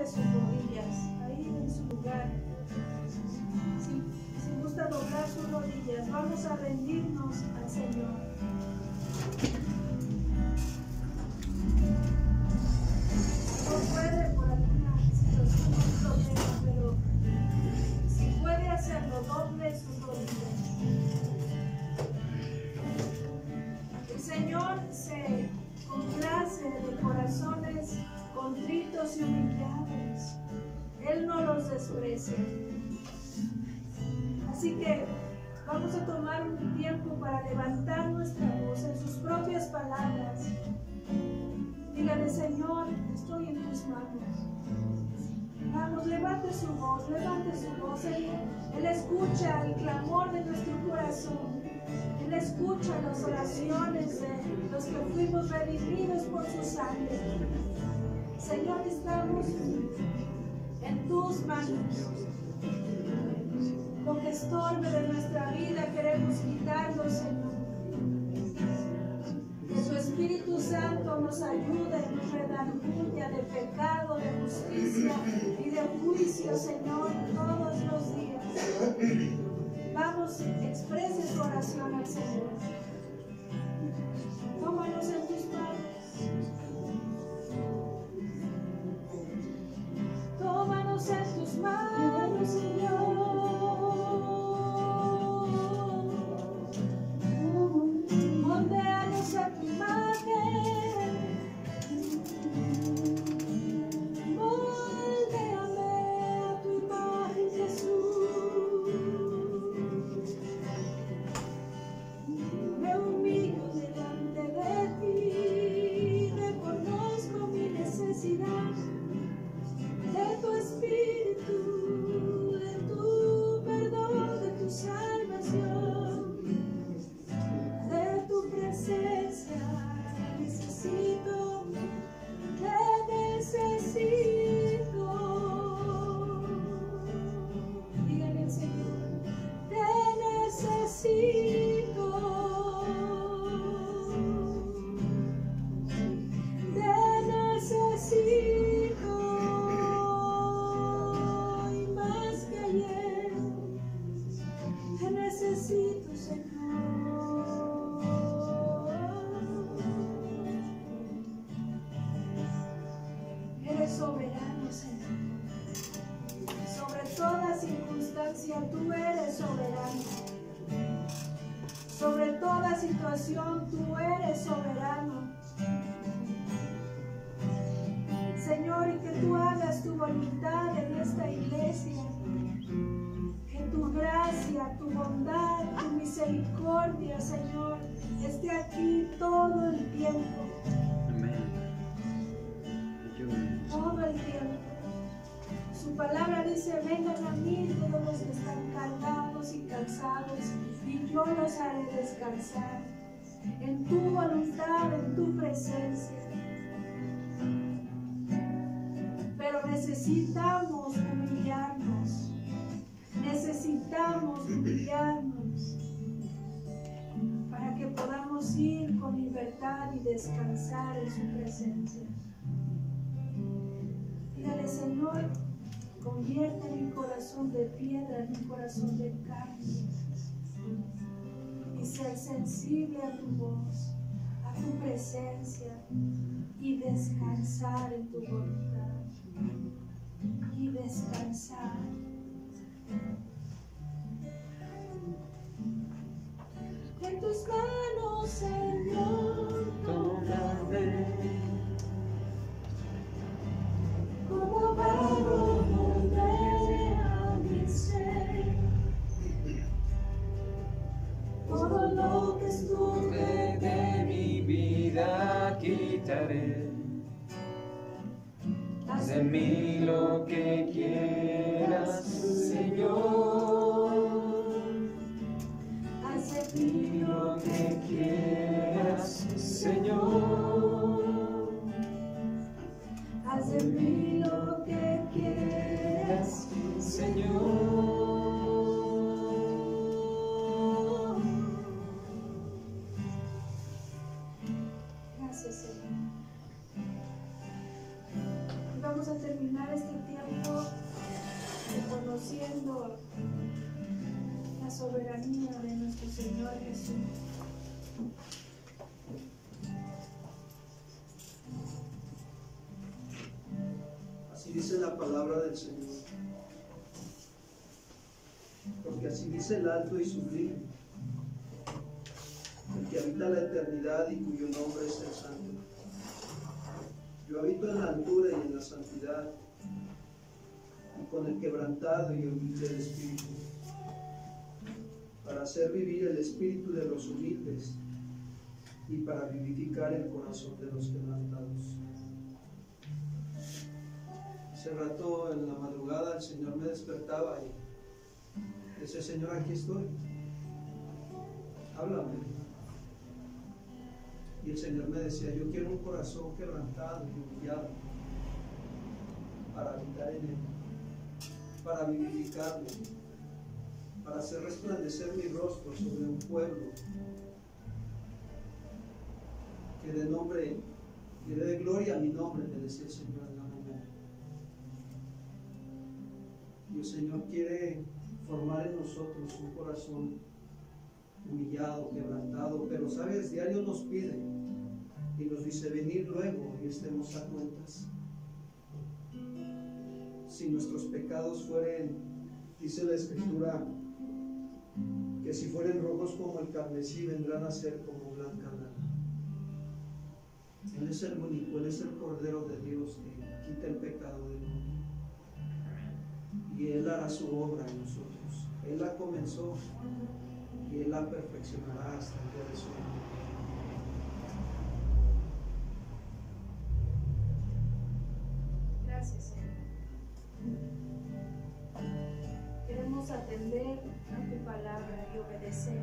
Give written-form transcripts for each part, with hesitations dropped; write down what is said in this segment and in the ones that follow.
sus rodillas, ahí en su lugar. Si gusta doblar sus rodillas, vamos a rendirnos al Señor. No puede por alguna situación o problema, pero si puede hacerlo, doble sus rodillas. El Señor se complace de corazones contritos y humillados. Él no los desprecia. Así que vamos a tomar un tiempo para levantar nuestra voz en sus propias palabras. Dígale: Señor, estoy en tus manos. Vamos, levante su voz, levante su voz. Él escucha el clamor de nuestro corazón. Él escucha las oraciones de los que fuimos redimidos por su sangre. Señor, estamos en tus manos. Lo que estorbe de nuestra vida queremos quitarlo, Señor. Que su Espíritu Santo nos ayude y nos redarguya de pecado, de justicia y de juicio, Señor, todos los días. Vamos, exprese su oración al Señor. Tómanos en tus manos. Tómanos en tus manos, Señor. Moldeanos a tu imagen. Moldeame a tu imagen, Jesús. Me humillo delante de ti, reconozco mi necesidad de tu Espíritu, de tu perdón, de tu salvación, de tu presencia. Necesito, te necesito. Dígale al Señor: te necesito. Te necesito. Y más que ayer, te necesito, Señor. Eres soberano, Señor. Sobre toda circunstancia, tú eres soberano. Sobre toda situación, tú eres soberano. Señor, y que tú hagas tu voluntad en esta iglesia. Que tu gracia, tu bondad, tu misericordia, Señor, esté aquí todo el tiempo. Todo el tiempo. Su palabra dice: vengan a mí todos los que están cargados y cansados, y yo los haré descansar. En tu voluntad, en tu presencia. Pero necesitamos humillarnos. Necesitamos humillarnos para que podamos ir con libertad y descansar en su presencia. Dígale: Señor, convierte mi corazón de piedra en un corazón de carne, y ser sensible a tu voz, a tu presencia, y descansar en tu voluntad, y descansar. En tus manos, Señor, tómame, como barro moldea mi ser. Todo lo que estorbe de mi vida quitaré. Haz de mí lo que quieras, Señor. Haz de mí lo que quieras, Señor. Haz de mí lo que quieras, Señor. Gracias, Señor. vamos a terminar este tiempo reconociendo la soberanía de nuestro Señor Jesús. Así dice la palabra del Señor, porque así dice el alto y sublime, el que habita la eternidad y cuyo nombre es el Santo. Yo habito en la altura y en la santidad, y con el quebrantado y humilde de espíritu, para hacer vivir el espíritu de los humildes y para vivificar el corazón de los quebrantados. Hace rato en la madrugada el Señor me despertaba y decía: Señor, aquí estoy, háblame. Y el Señor me decía: yo quiero un corazón quebrantado y humillado para habitar en él, para vivificarlo, para hacer resplandecer mi rostro sobre un pueblo que dé gloria a mi nombre, me decía el Señor en la mañana. Y el Señor quiere formar en nosotros un corazón humillado, quebrantado, pero sabes, diario nos pide y nos dice: venid luego y estemos a cuentas. Si nuestros pecados fueren, dice la Escritura, que si fueren rojos como el carmesí, vendrán a ser como blanca lana. Él es el único, Él es el Cordero de Dios que quita el pecado del mundo, y Él hará su obra en nosotros. Él la comenzó y Él la perfeccionará hasta el día de su venida. Gracias, Señor. Queremos atender a tu palabra y obedecer,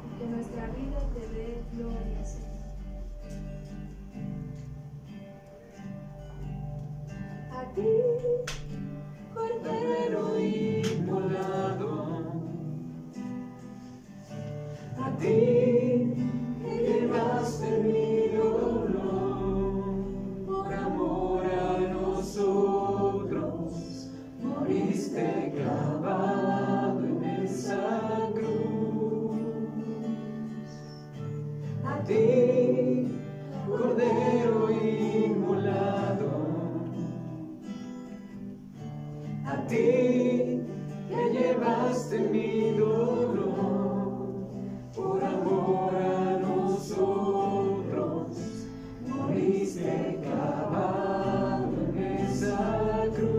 y que nuestra vida te dé gloria, Señor. A ti, Cordero inmolado, a ti que llevaste mi dolor, por amor a nosotros, moriste clavado en esa cruz. A ti, Cordero inmolado, a ti que llevaste mi dolor, por amor a nosotros, moriste clavado en esa cruz.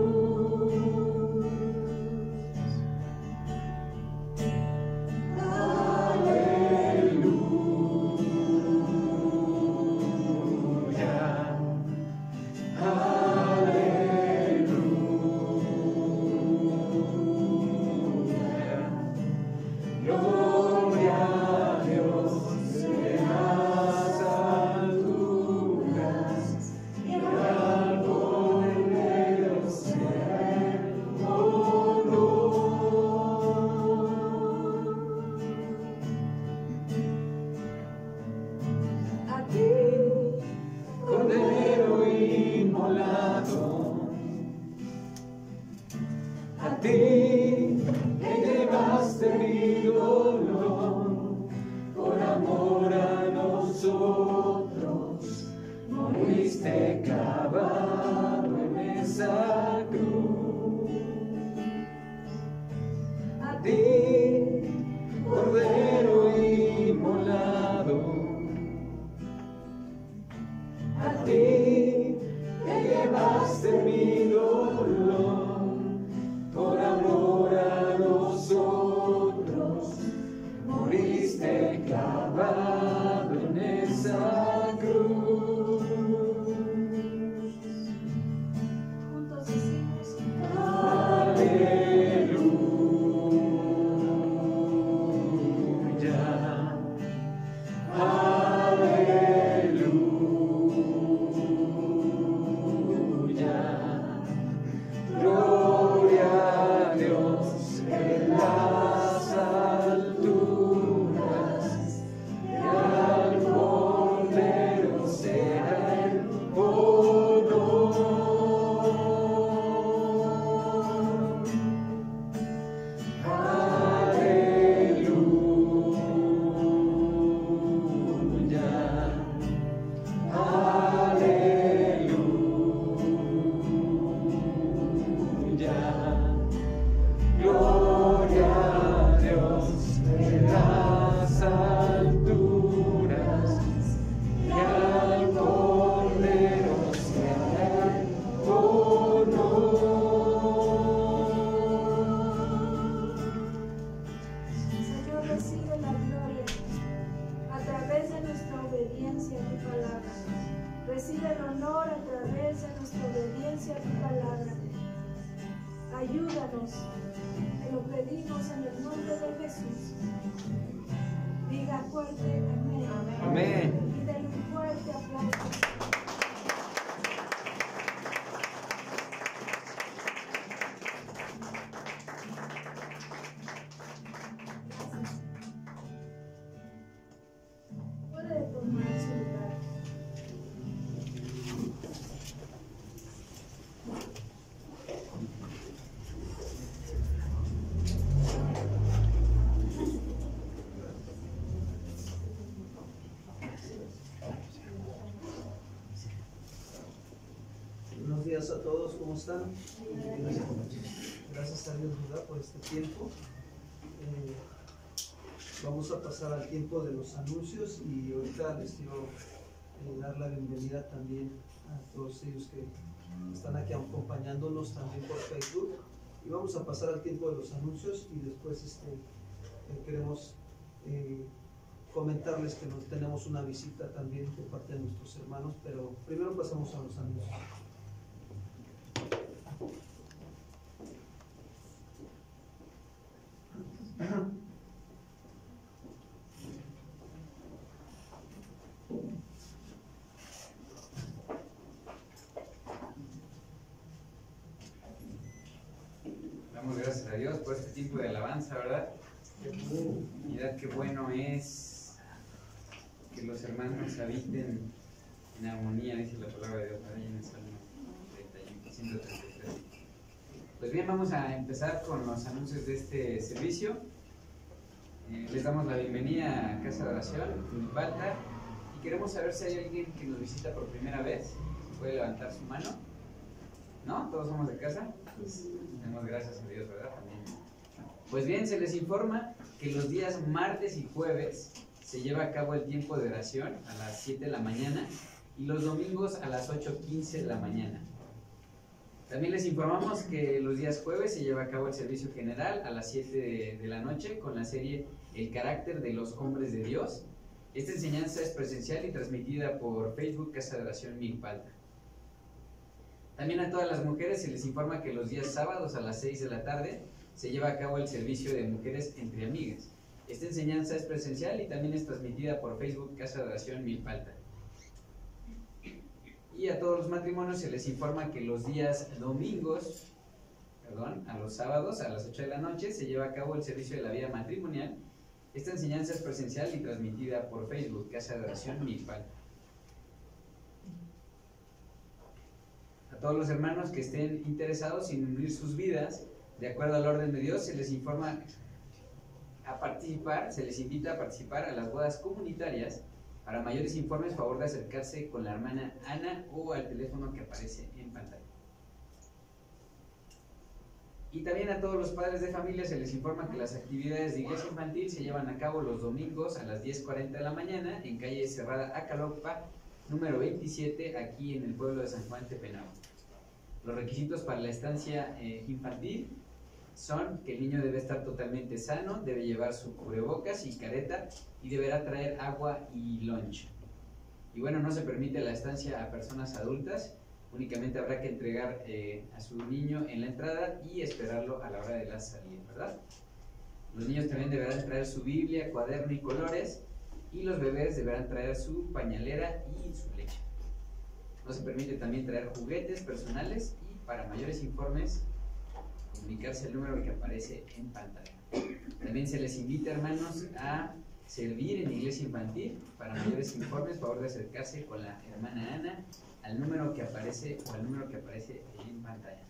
A ti que llevaste mi dolor, por amor a nosotros, moriste clavado en esa cruz. A ti, Cordero inmolado, a ti que llevaste mi dolor, por amor a nosotros, moriste clavado en esa cruz. Juntos decimos: aleluya, aleluya, gloria a Dios en las alturas y al Cordero honor a través de nuestra obediencia a tu palabra. Ayúdanos, te lo pedimos en el nombre de Jesús. Diga fuerte amén. Amén. Y denle un fuerte aplauso. Puede tomar su lugar. Buenos días a todos, ¿cómo están? Gracias a Dios, ¿verdad?, por este tiempo. Vamos a pasar al tiempo de los anuncios y ahorita les quiero dar la bienvenida también a todos ellos que están aquí acompañándonos también por Facebook. Y vamos a pasar al tiempo de los anuncios y después queremos comentarles que nos tenemos una visita también de parte de nuestros hermanos, pero primero pasamos a los anuncios. Damos gracias a Dios por este tiempo de alabanza, ¿verdad? Mirad qué bueno es que los hermanos habiten en armonía, dice la palabra de Dios, ahí en el Salmo 133. Pues bien, vamos a empezar con los anuncios de este servicio. Les damos la bienvenida a Casa de Oración, Milpalta, y queremos saber si hay alguien que nos visita por primera vez. ¿Se puede levantar su mano? ¿No? ¿Todos somos de casa? Pues damos gracias a Dios, ¿verdad? También. Pues bien, se les informa que los días martes y jueves se lleva a cabo el tiempo de oración a las 7 de la mañana y los domingos a las 8:15 de la mañana. También les informamos que los días jueves se lleva a cabo el servicio general a las 7 de la noche con la serie El carácter de los hombres de Dios. Esta enseñanza es presencial y transmitida por Facebook Casa de Oración Milpalta. También a todas las mujeres se les informa que los días sábados a las 6 de la tarde se lleva a cabo el servicio de mujeres entre amigas. Esta enseñanza es presencial y también es transmitida por Facebook Casa de Oración Milpalta. Y a todos los matrimonios se les informa que los días domingos, a los sábados a las 8 de la noche se lleva a cabo el servicio de la vida matrimonial. Esta enseñanza es presencial y transmitida por Facebook Casa de Oración Milpalta. A todos los hermanos que estén interesados en unir sus vidas de acuerdo al orden de Dios, se les informa a participar, se les invita a participar a las bodas comunitarias. Para mayores informes, favor de acercarse con la hermana Ana o al teléfono que aparece en pantalla. Y también a todos los padres de familia se les informa que las actividades de iglesia infantil se llevan a cabo los domingos a las 10:40 de la mañana en calle Cerrada Acalocpa, número 27, aquí en el pueblo de San Juan Tepenabo. Los requisitos para la estancia infantil son que el niño debe estar totalmente sano, debe llevar su cubrebocas y careta y deberá traer agua y lunch. Y bueno, no se permite la estancia a personas adultas, únicamente habrá que entregar a su niño en la entrada y esperarlo a la hora de la salida, ¿verdad? Los niños también deberán traer su Biblia, cuaderno y colores, y los bebés deberán traer su pañalera y su leche. No se permite también traer juguetes personales y para mayores informes comunicarse al número que aparece en pantalla. También se les invita, hermanos, a servir en iglesia infantil. Para mayores informes, favor de acercarse con la hermana Ana al número que aparece o al número que aparece en pantalla.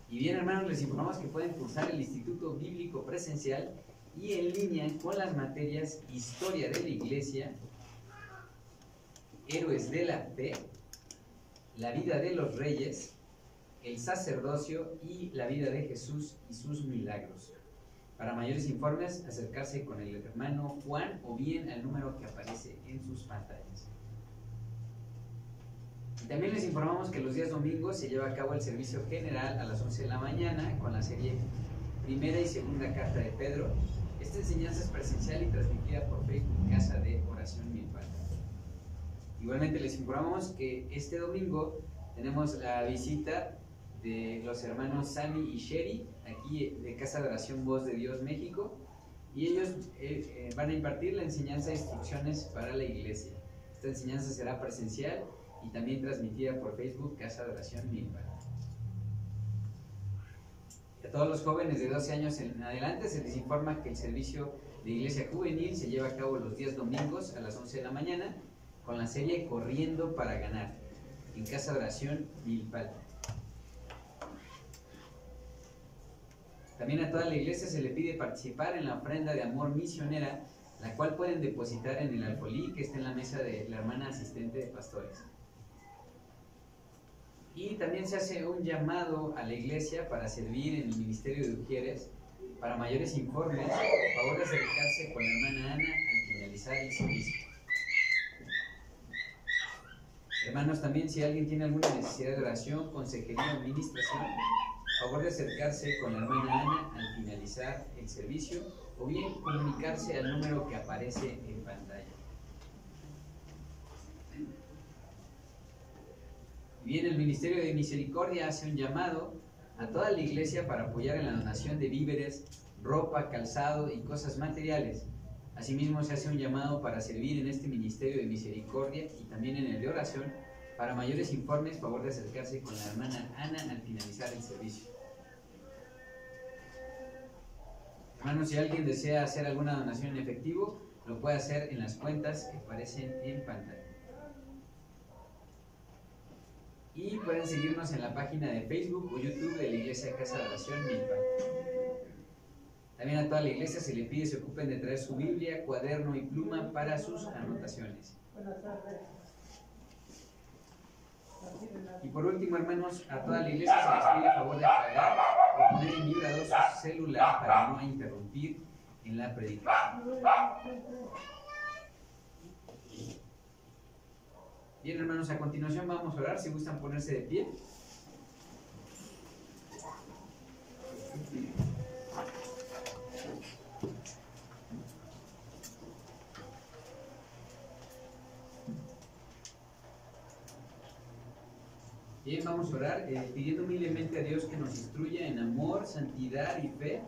Y bien, hermanos, les informamos que pueden cursar el Instituto Bíblico Presencial y en línea con las materias Historia de la Iglesia, Héroes de la Fe, La vida de los Reyes, el sacerdocio y la vida de Jesús y sus milagros. Para mayores informes, acercarse con el hermano Juan o bien al número que aparece en sus pantallas. Y también les informamos que los días domingos se lleva a cabo el servicio general a las 11 de la mañana con la serie Primera y Segunda Carta de Pedro. Esta enseñanza es presencial y transmitida por Facebook Casa de Oración Milpalta. Igualmente les informamos que este domingo tenemos la visita de los hermanos Sammy y Sherry, aquí de Casa de Oración Voz de Dios México, y ellos van a impartir la enseñanza e instrucciones para la iglesia. Esta enseñanza será presencial y también transmitida por Facebook Casa de Oración Milpa. A todos los jóvenes de 12 años en adelante se les informa que el servicio de iglesia juvenil se lleva a cabo los días domingos a las 11 de la mañana con la serie Corriendo para Ganar en Casa de Oración Milpa. También a toda la iglesia se le pide participar en la ofrenda de amor misionera, la cual pueden depositar en el alfolí que está en la mesa de la hermana asistente de pastores. Y también se hace un llamado a la iglesia para servir en el ministerio de Ujieres. Para mayores informes, por favor de acercarse con la hermana Ana al finalizar el servicio. Hermanos, también si alguien tiene alguna necesidad de oración, consejería o administración, por favor de acercarse con la hermana Ana al finalizar el servicio o bien comunicarse al número que aparece en pantalla. Bien, el Ministerio de Misericordia hace un llamado a toda la iglesia para apoyar en la donación de víveres, ropa, calzado y cosas materiales. Asimismo, se hace un llamado para servir en este Ministerio de Misericordia y también en el de oración. Para mayores informes, favor de acercarse con la hermana Ana al finalizar el servicio. Hermanos, si alguien desea hacer alguna donación en efectivo, lo puede hacer en las cuentas que aparecen en pantalla. Y pueden seguirnos en la página de Facebook o YouTube de la Iglesia Casa de Oración Milpa. También a toda la iglesia se le pide se ocupen de traer su Biblia, cuaderno y pluma para sus anotaciones. Y por último, hermanos, a toda la iglesia se les pide favor de apagar o poner en vibrador su celular para no interrumpir en la predicación. Bien, hermanos, a continuación vamos a orar. Si gustan ponerse de pie. Bien, vamos a orar pidiendo humildemente a Dios que nos instruya en amor, santidad y fe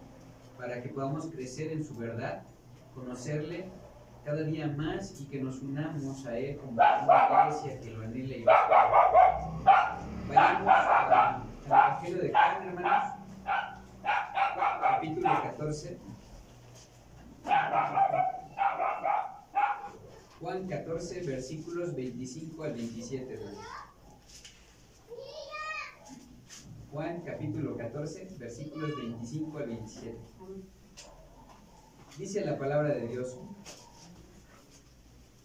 para que podamos crecer en su verdad, conocerle cada día más y que nos unamos a Él como una iglesia que lo anhela y lo vayamos al Evangelio de Juan, hermanos, capítulo 14. Juan 14, versículos 25 al 27, hermanos. Juan capítulo 14, versículos 25 al 27. Dice la palabra de Dios: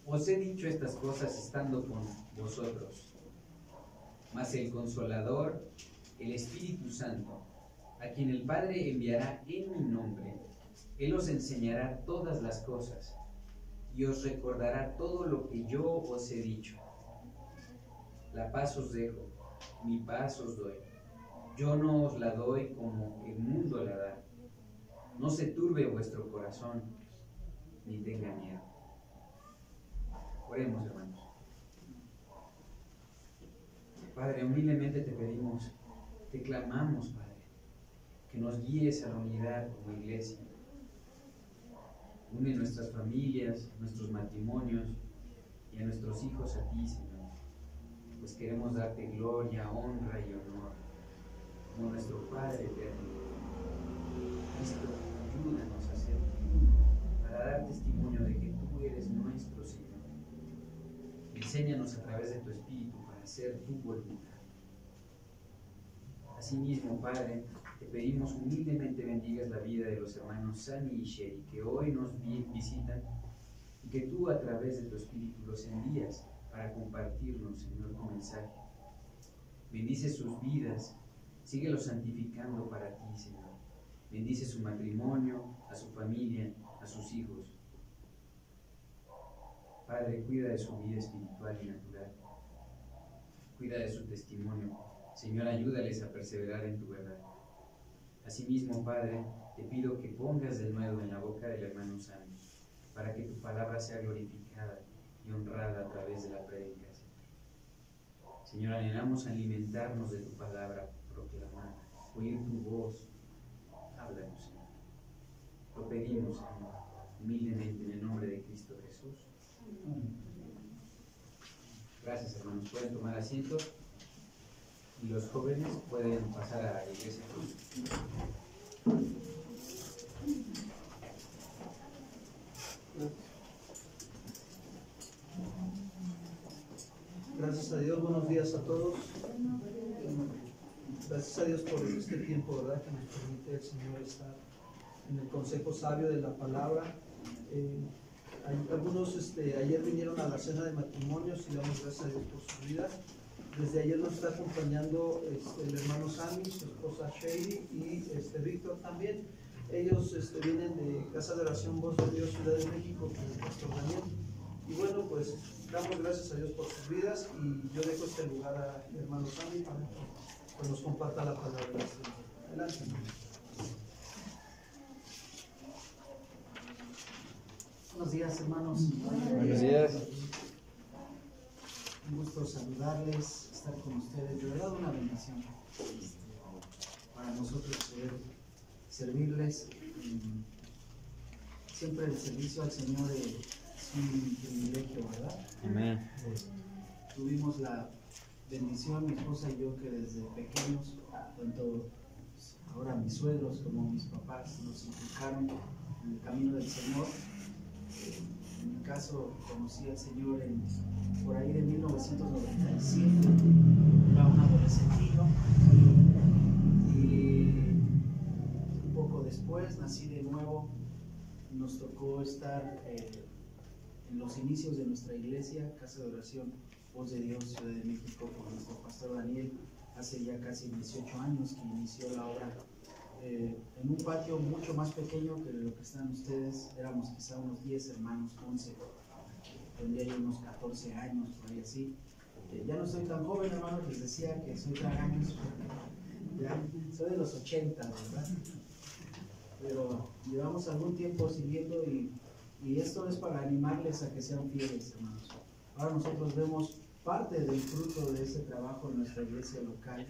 Os he dicho estas cosas estando con vosotros, mas el Consolador, el Espíritu Santo, a quien el Padre enviará en mi nombre, Él os enseñará todas las cosas y os recordará todo lo que yo os he dicho. La paz os dejo, mi paz os doy. Yo no os la doy como el mundo la da. No se turbe vuestro corazón, ni tenga miedo. Oremos, hermanos. Padre, humildemente te pedimos, te clamamos, Padre, que nos guíes a la unidad como iglesia. Une nuestras familias, nuestros matrimonios y a nuestros hijos a ti, Señor. Pues queremos darte gloria, honra y honor como nuestro Padre eterno. Cristo, ayúdanos a ser uno para dar testimonio de que tú eres nuestro Señor. Enséñanos a través de tu Espíritu para hacer tu voluntad. Asimismo, Padre, te pedimos humildemente bendigas la vida de los hermanos Sani y Sherry, que hoy nos visitan, y que tú a través de tu Espíritu los envías para compartirnos, Señor, tu mensaje. Bendice sus vidas, síguelos santificando para ti, Señor. Bendice su matrimonio, a su familia, a sus hijos. Padre, cuida de su vida espiritual y natural. Cuida de su testimonio. Señor, ayúdales a perseverar en tu verdad. Asimismo, Padre, te pido que pongas de nuevo en la boca del hermano Sam, para que tu palabra sea glorificada y honrada a través de la predicación. Señor, anhelamos alimentarnos de tu palabra proclamada, oír tu voz. Háblanos, Señor. Lo pedimos, Señor, humildemente en el nombre de Cristo Jesús. Gracias, hermanos. Pueden tomar asiento y los jóvenes pueden pasar a la iglesia. Gracias a Dios, buenos días a todos. Gracias a Dios por este tiempo, ¿verdad?, que nos permite el Señor estar en el consejo sabio de la palabra. Algunos ayer vinieron a la cena de matrimonios y damos gracias a Dios por sus vidas. Desde ayer nos está acompañando el hermano Sammy, su esposa Shady y Víctor también. Ellos vienen de Casa de Oración Voz de Dios, Ciudad de México, con el pastor Daniel. Y bueno, pues damos gracias a Dios por sus vidas y yo dejo este lugar al hermano Sammy para que nos comparta la palabra del Señor. Adelante. Buenos días, hermanos. Buenos días. Un gusto saludarles, estar con ustedes. De verdad, una bendición para nosotros poder servirles. Siempre el servicio al Señor es un privilegio, ¿verdad? Amén. Tuvimos la bendición, mi esposa y yo, que desde pequeños, tanto ahora mis suegros como mis papás nos inculcaron en el camino del Señor. En mi caso, conocí al Señor por ahí de 1997, era un adolescentillo, y un poco después nací de nuevo. Nos tocó estar en los inicios de nuestra iglesia, Casa de Oración Voz de Dios, Ciudad de México, con nuestro pastor Daniel, hace ya casi 18 años que inició la obra. En un patio mucho más pequeño que lo que están ustedes, éramos quizá unos 10 hermanos, 11, tendría yo unos 14 años, por ahí así. Ya no soy tan joven, hermanos, les decía que soy tragaños, ya soy de los 80, ¿verdad? Pero llevamos algún tiempo siguiendo y esto es para animarles a que sean fieles, hermanos. Ahora nosotros vemos parte del fruto de ese trabajo en nuestra iglesia local,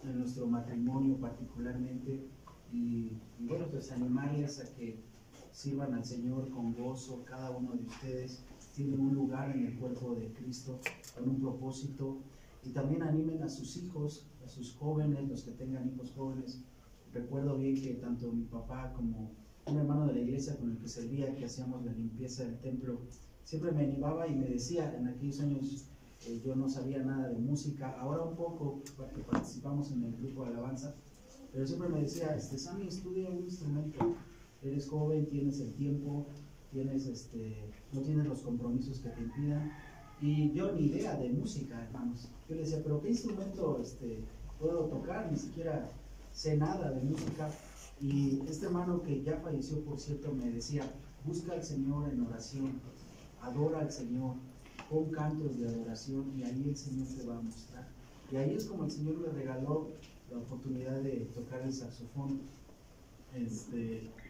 en nuestro matrimonio particularmente, y bueno, pues animarles a que sirvan al Señor con gozo. Cada uno de ustedes tiene un lugar en el cuerpo de Cristo con un propósito, y también animen a sus hijos, a sus jóvenes, los que tengan hijos jóvenes. Recuerdo bien que tanto mi papá como un hermano de la iglesia con el que servía, que hacíamos la limpieza del templo, siempre me animaba y me decía, en aquellos años yo no sabía nada de música, ahora un poco, porque participamos en el grupo de alabanza, pero siempre me decía, Sammy, estudia un instrumento, eres joven, tienes el tiempo, no tienes los compromisos que te impidan. Y yo ni idea de música, hermanos. Yo le decía, pero ¿qué instrumento puedo tocar? Ni siquiera sé nada de música. Y este hermano, que ya falleció, por cierto, me decía, busca al Señor en oración, adora al Señor, pon cantos de adoración y ahí el Señor te va a mostrar. Y ahí es como el Señor me regaló la oportunidad de tocar el saxofón.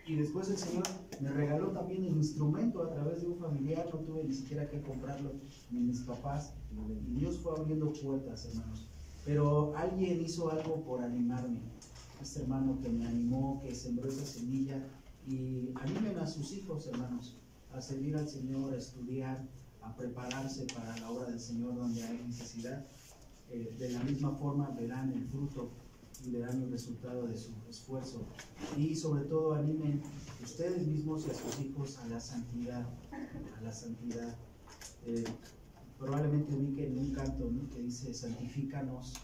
Y después el Señor me regaló también el instrumento a través de un familiar, no tuve ni siquiera que comprarlo, ni mis papás, y Dios fue abriendo puertas, hermanos. Pero alguien hizo algo por animarme, este hermano que me animó, que sembró esa semilla, y animen a sus hijos, hermanos, a servir al Señor, a estudiar, a prepararse para la obra del Señor donde hay necesidad. De la misma forma verán el fruto y verán el resultado de su esfuerzo. Y sobre todo animen ustedes mismos y a sus hijos a la santidad, a la santidad. Probablemente ubiquen un canto, ¿no?, que dice, santifícanos,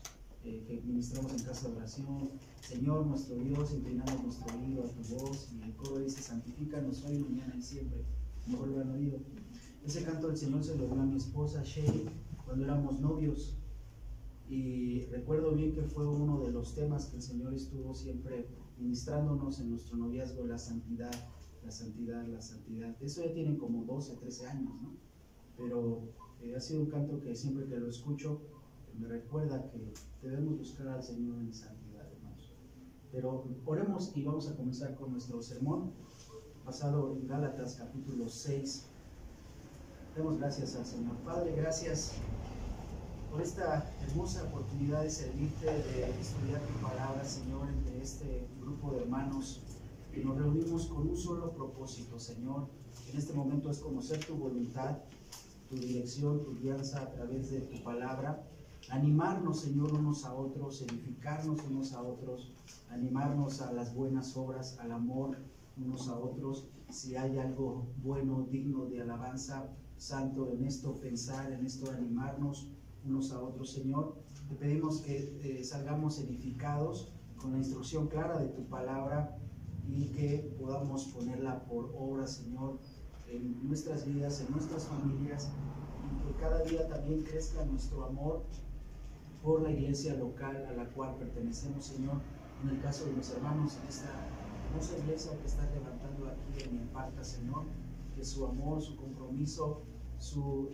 que ministramos en Casa de Oración. Señor nuestro Dios, inclinamos nuestro oído a tu voz, y el coro dice, santifícanos hoy, mañana y siempre. Mejor lo han oído. Ese canto el Señor se lo dio a mi esposa Shay cuando éramos novios, y recuerdo bien que fue uno de los temas que el Señor estuvo siempre ministrándonos en nuestro noviazgo, la santidad, la santidad, la santidad. Eso ya tienen como 12, 13 años, ¿no? Pero ha sido un canto que siempre que lo escucho me recuerda que debemos buscar al Señor en santidad, hermanos. Pero oremos y vamos a comenzar con nuestro sermón basado en Gálatas capítulo 6. Demos gracias al Señor. Padre, gracias por esta hermosa oportunidad de servirte, de estudiar tu palabra, Señor, entre este grupo de hermanos que nos reunimos con un solo propósito, Señor. En este momento es conocer tu voluntad, tu dirección, tu guianza a través de tu palabra. Animarnos, Señor, unos a otros, edificarnos unos a otros, animarnos a las buenas obras, al amor unos a otros. Si hay algo bueno, digno de alabanza, santo, en esto pensar, en esto animarnos unos a otros, Señor. Te pedimos que salgamos edificados con la instrucción clara de tu palabra y que podamos ponerla por obra, Señor, en nuestras vidas, en nuestras familias, y que cada día también crezca nuestro amor por la iglesia local a la cual pertenecemos, Señor. En el caso de los hermanos en esta hermosa iglesia que estás levantando aquí en Milpalta, Señor, que su amor, su compromiso, su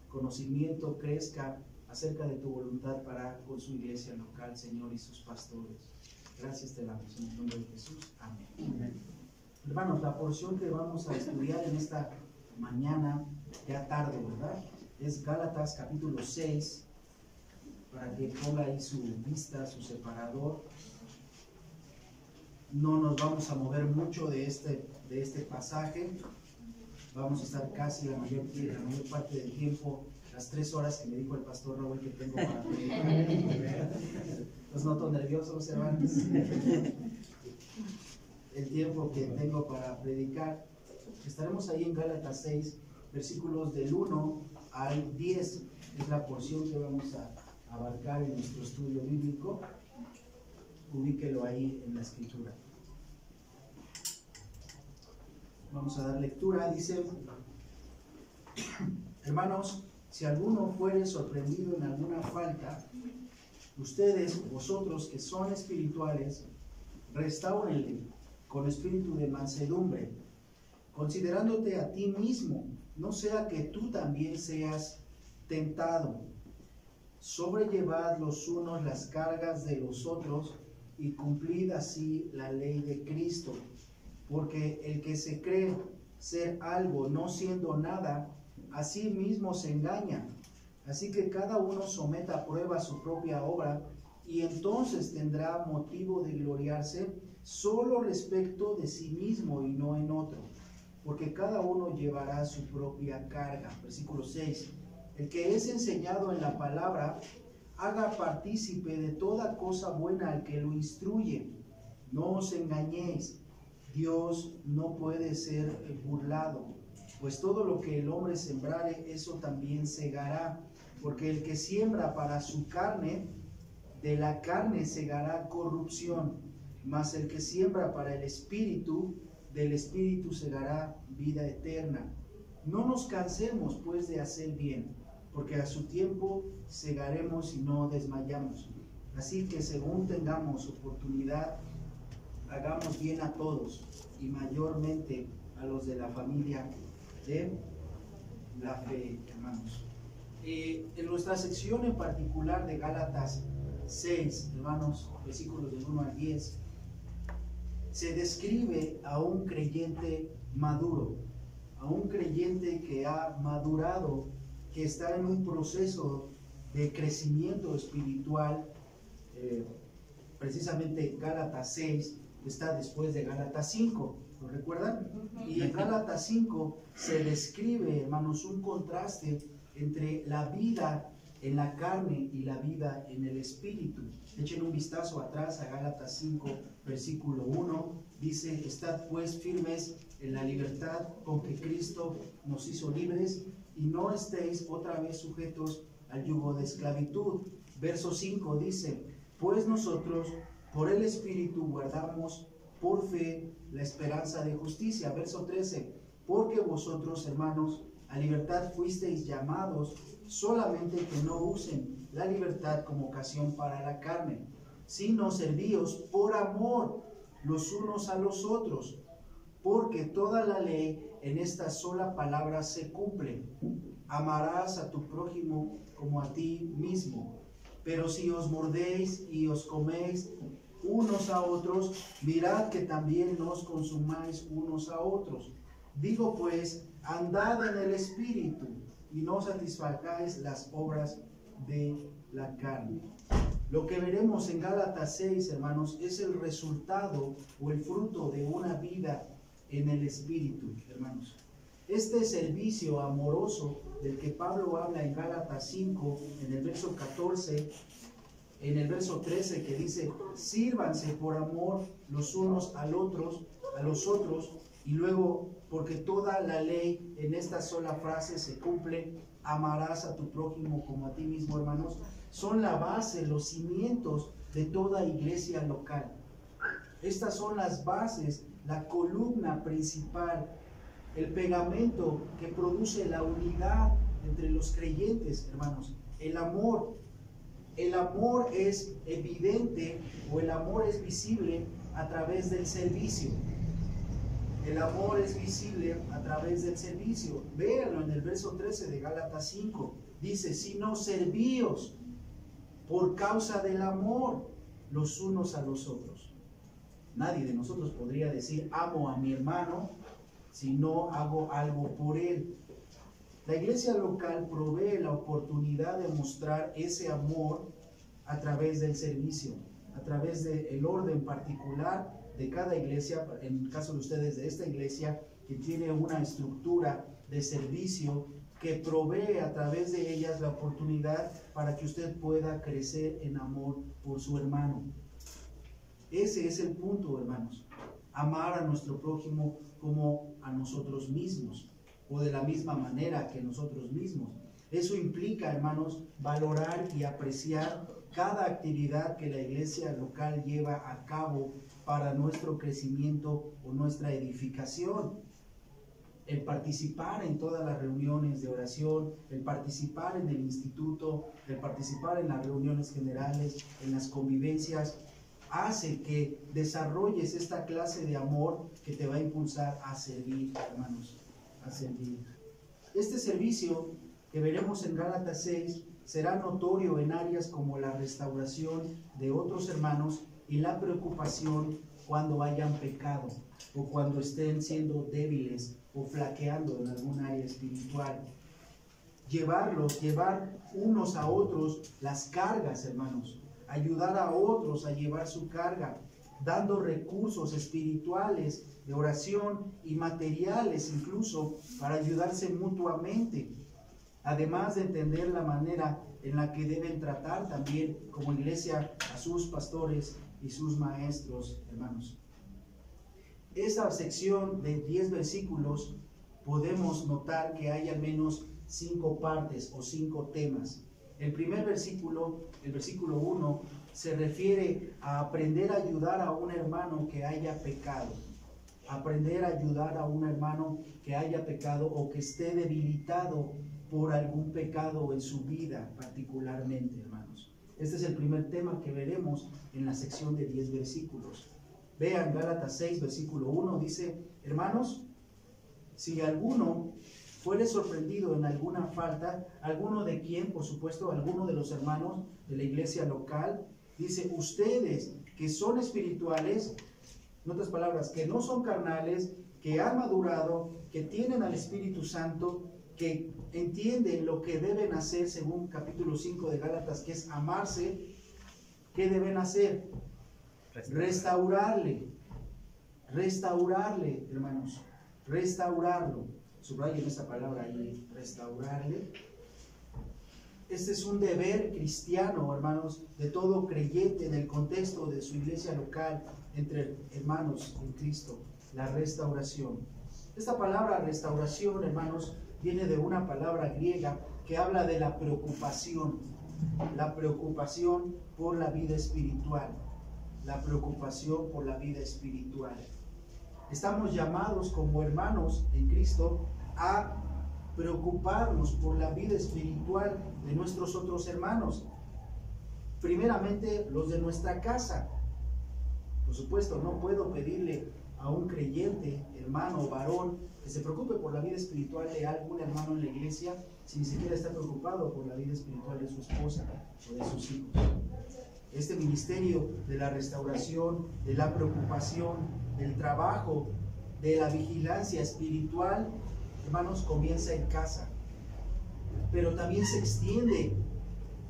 conocimiento crezca acerca de tu voluntad para con su iglesia local, Señor, y sus pastores. Gracias te damos en el nombre de Jesús. Amén. Amén. Hermanos, la porción que vamos a estudiar en esta mañana, ya tarde, ¿verdad? Es Gálatas capítulo 6, para que ponga ahí su vista, su separador. No nos vamos a mover mucho de este pasaje. Vamos a estar casi la mayor parte del tiempo, las 3 horas que me dijo el pastor Raúl que tengo para predicar. Los noto nerviosos, hermanos. El tiempo que tengo para predicar. Estaremos ahí en Gálatas 6, versículos del 1 al 10. Es la porción que vamos a abarcar en nuestro estudio bíblico. Ubíquelo ahí en la escritura. Vamos a dar lectura. Dice: hermanos, si alguno fuere sorprendido en alguna falta, ustedes, vosotros que son espirituales, restáurenle con espíritu de mansedumbre, considerándote a ti mismo, no sea que tú también seas tentado. Sobrellevad los unos las cargas de los otros y cumplid así la ley de Cristo. Porque el que se cree ser algo no siendo nada, a sí mismo se engaña. Así que cada uno someta a prueba su propia obra, y entonces tendrá motivo de gloriarse solo respecto de sí mismo y no en otro, porque cada uno llevará su propia carga. Versículo 6. El que es enseñado en la palabra, haga partícipe de toda cosa buena al que lo instruye. No os engañéis, Dios no puede ser burlado, pues todo lo que el hombre sembrare, eso también segará. Porque el que siembra para su carne, de la carne segará corrupción, mas el que siembra para el Espíritu, del Espíritu segará vida eterna. No nos cansemos pues de hacer bien, porque a su tiempo segaremos y no desmayamos. Así que según tengamos oportunidad, hagamos bien a todos, y mayormente a los de la familia de la fe, hermanos. En nuestra sección en particular de Gálatas 6, hermanos, versículos del 1 al 10, se describe a un creyente maduro, a un creyente que ha madurado, que está en un proceso de crecimiento espiritual. Precisamente Gálatas 6 está después de Gálatas 5, ¿lo recuerdan? Y en Gálatas 5 se describe, hermanos, un contraste entre la vida en la carne y la vida en el espíritu. Echen un vistazo atrás a Gálatas 5, versículo 1. Dice: estad pues firmes en la libertad con que Cristo nos hizo libres, y no estéis otra vez sujetos al yugo de esclavitud. Verso 5 dice: pues nosotros por el Espíritu guardamos por fe la esperanza de justicia. Verso 13: porque vosotros, hermanos, a libertad fuisteis llamados, solamente que no usen la libertad como ocasión para la carne, sino servíos por amor los unos a los otros, porque toda la ley en esta sola palabra se cumple: amarás a tu prójimo como a ti mismo. Pero si os mordéis y os coméis unos a otros, mirad que también no os consumáis unos a otros. Digo pues, andad en el Espíritu y no satisfagáis las obras de la carne. Lo que veremos en Gálatas 6, hermanos, es el resultado o el fruto de una vida en el Espíritu, hermanos. Este servicio amoroso del que Pablo habla en Gálatas 5, en el verso 14, en el verso 13, que dice, sírvanse por amor los unos a los otros, y luego, porque toda la ley en esta sola frase se cumple, amarás a tu prójimo como a ti mismo, hermanos, son la base, los cimientos de toda iglesia local. Estas son las bases, la columna principal, el pegamento que produce la unidad entre los creyentes, hermanos. El amor es evidente o el amor es visible a través del servicio. El amor es visible a través del servicio. Véanlo en el verso 13 de Gálatas 5. Dice, sino servíos por causa del amor los unos a los otros. Nadie de nosotros podría decir, amo a mi hermano, si no hago algo por él. La iglesia local provee la oportunidad de mostrar ese amor a través del servicio, a través del orden particular de cada iglesia, en el caso de ustedes de esta iglesia, que tiene una estructura de servicio que provee a través de ellas la oportunidad para que usted pueda crecer en amor por su hermano. Ese es el punto, hermanos. Amar a nuestro prójimo como a nosotros mismos, o de la misma manera que nosotros mismos. Eso implica, hermanos, valorar y apreciar cada actividad que la iglesia local lleva a cabo para nuestro crecimiento o nuestra edificación. El participar en todas las reuniones de oración, el participar en el instituto, el participar en las reuniones generales, en las convivencias, hace que desarrolles esta clase de amor que te va a impulsar a servir, hermanos, a servir. Este servicio que veremos en Gálatas 6 será notorio en áreas como la restauración de otros hermanos y la preocupación cuando hayan pecado o cuando estén siendo débiles o flaqueando en algún área espiritual. Llevar unos a otros las cargas, hermanos. Ayudar a otros a llevar su carga, dando recursos espirituales de oración y materiales incluso para ayudarse mutuamente. Además de entender la manera en la que deben tratar también como iglesia a sus pastores y sus maestros, hermanos. Esta sección de 10 versículos podemos notar que hay al menos 5 partes o 5 temas. El primer versículo, el versículo 1, se refiere a aprender a ayudar a un hermano que haya pecado. Aprender a ayudar a un hermano que haya pecado o que esté debilitado por algún pecado en su vida particularmente, hermanos. Este es el primer tema que veremos en la sección de 10 versículos. Vean Gálatas 6, versículo 1, dice, hermanos, si alguno fuere sorprendido en alguna falta, alguno de quien, por supuesto, alguno de los hermanos de la iglesia local, dice, ustedes que son espirituales, en otras palabras, que no son carnales, que han madurado, que tienen al Espíritu Santo, que entienden lo que deben hacer según capítulo 5 de Gálatas, que es amarse, ¿qué deben hacer? Restaurarle, hermanos, restaurarlo. Subrayen esa palabra ahí, restaurarle. Este es un deber cristiano, hermanos, de todo creyente en el contexto de su iglesia local, entre hermanos en Cristo, la restauración. Esta palabra restauración, hermanos, viene de una palabra griega que habla de la preocupación por la vida espiritual, la preocupación por la vida espiritual. Estamos llamados como hermanos en Cristo a preocuparnos por la vida espiritual de nuestros otros hermanos, primeramente los de nuestra casa. Por supuesto, no puedo pedirle a un creyente, hermano o varón, que se preocupe por la vida espiritual de algún hermano en la iglesia, si ni siquiera está preocupado por la vida espiritual de su esposa o de sus hijos. Este ministerio de la restauración, de la preocupación, del trabajo de la vigilancia espiritual, hermanos, comienza en casa. Pero también se extiende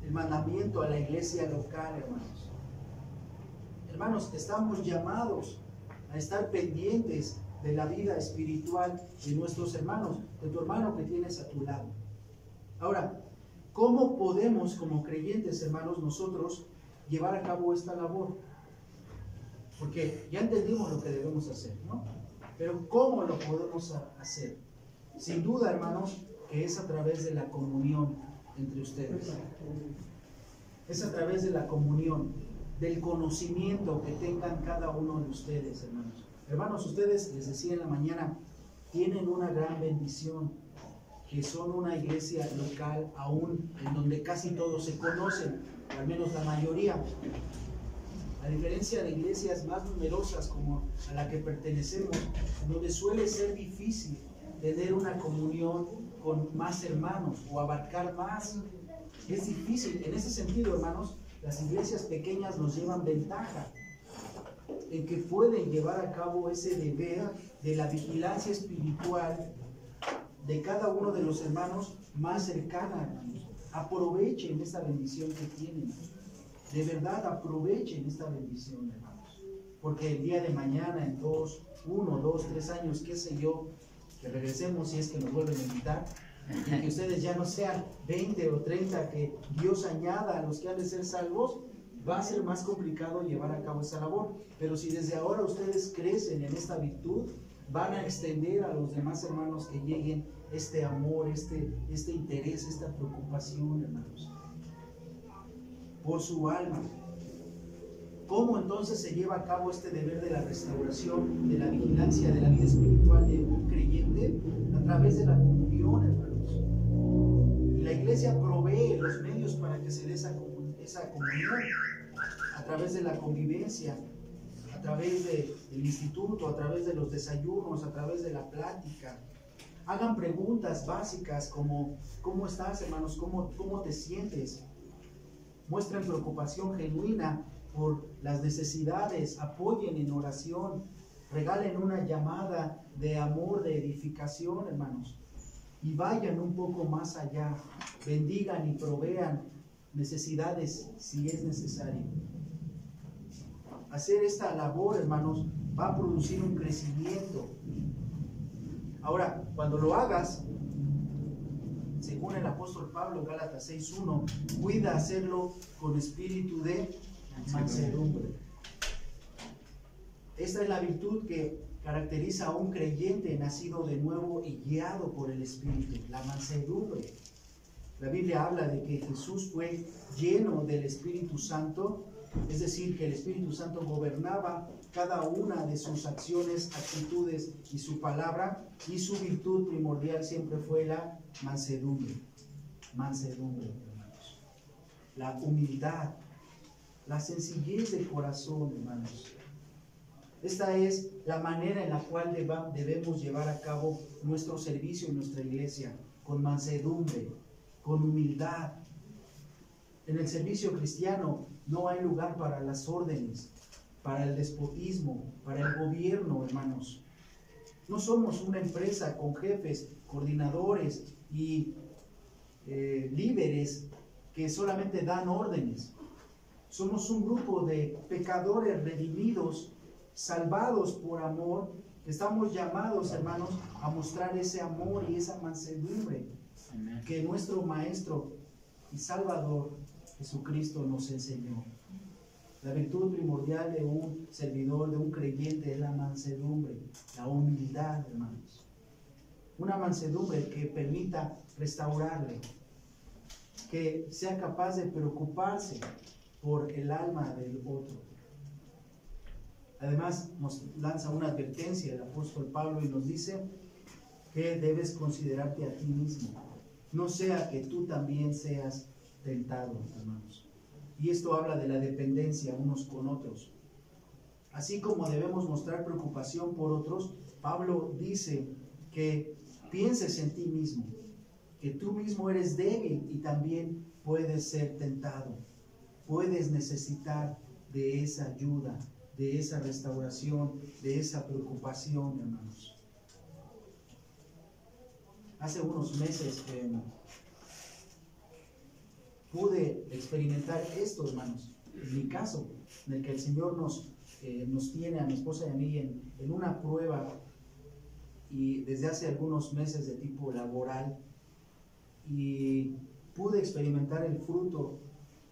el mandamiento a la iglesia local, hermanos. Hermanos, estamos llamados a estar pendientes de la vida espiritual de nuestros hermanos, de tu hermano que tienes a tu lado. Ahora, ¿cómo podemos como creyentes, hermanos, nosotros llevar a cabo esta labor? Porque ya entendimos lo que debemos hacer, ¿no? Pero ¿cómo lo podemos hacer? Sin duda, hermanos, que es a través de la comunión entre ustedes. Es a través de la comunión, del conocimiento que tengan cada uno de ustedes, hermanos. Hermanos, ustedes, les decía en la mañana, tienen una gran bendición, que son una iglesia local, aún en donde casi todos se conocen, al menos la mayoría. A diferencia de iglesias más numerosas como a la que pertenecemos, donde suele ser difícil tener una comunión con más hermanos o abarcar más. Es difícil. En ese sentido, hermanos, las iglesias pequeñas nos llevan ventaja en que pueden llevar a cabo ese deber de la vigilancia espiritual de cada uno de los hermanos más cercana, hermanos. Aprovechen esta bendición que tienen. De verdad, aprovechen esta bendición, hermanos. Porque el día de mañana, en 1, 2, 3 años, qué sé yo, que regresemos si es que nos vuelven a invitar, y que ustedes ya no sean 20 o 30 que Dios añada a los que han de ser salvos, va a ser más complicado llevar a cabo esa labor. Pero si desde ahora ustedes crecen en esta virtud, van a extender a los demás hermanos que lleguen este amor, este interés, esta preocupación, hermanos, por su alma. ¿Cómo entonces se lleva a cabo este deber de la restauración, de la vigilancia, de la vida espiritual de un creyente? A través de la comunión, hermanos. Y la iglesia provee los medios para que se dé esa comunión, a través de la convivencia, a través del instituto, a través de los desayunos, a través de la plática. Hagan preguntas básicas como ¿cómo estás, hermanos? ¿Cómo te sientes? Muestren preocupación genuina por las necesidades, apoyen en oración, regalen una llamada de amor, de edificación, hermanos, y vayan un poco más allá, bendigan y provean necesidades si es necesario. Hacer esta labor, hermanos, va a producir un crecimiento. Ahora, cuando lo hagas, según el apóstol Pablo, Gálatas 6:1, cuida hacerlo con espíritu de mansedumbre. Esta es la virtud que caracteriza a un creyente nacido de nuevo y guiado por el Espíritu, la mansedumbre. La Biblia habla de que Jesús fue lleno del Espíritu Santo, es decir, que el Espíritu Santo gobernaba cada una de sus acciones, actitudes y su palabra, y su virtud primordial siempre fue la mansedumbre. Mansedumbre, hermanos. La humildad, la sencillez del corazón, hermanos. Esta es la manera en la cual debemos llevar a cabo nuestro servicio en nuestra iglesia, con mansedumbre, con humildad. En el servicio cristiano no hay lugar para las órdenes, para el despotismo, para el gobierno, hermanos. No somos una empresa con jefes, coordinadores y líderes que solamente dan órdenes. Somos un grupo de pecadores redimidos, salvados por amor, que estamos llamados, hermanos, a mostrar ese amor y esa mansedumbre que nuestro Maestro y Salvador Jesucristo nos enseñó. La virtud primordial de un servidor, de un creyente, es la mansedumbre, la humildad, hermanos. Una mansedumbre que permita restaurarle, que sea capaz de preocuparse por el alma del otro. Además, nos lanza una advertencia el apóstol Pablo y nos dice que debes considerarte a ti mismo, no sea que tú también seas tentado, hermanos. Y esto habla de la dependencia unos con otros. Así como debemos mostrar preocupación por otros, Pablo dice que pienses en ti mismo, que tú mismo eres débil y también puedes ser tentado, puedes necesitar de esa ayuda, de esa restauración, de esa preocupación, hermanos. Hace unos meses pude experimentar esto, hermanos, en mi caso, en el que el Señor nos tiene a mi esposa y a mí en una prueba, y desde hace algunos meses de tipo laboral, y pude experimentar el fruto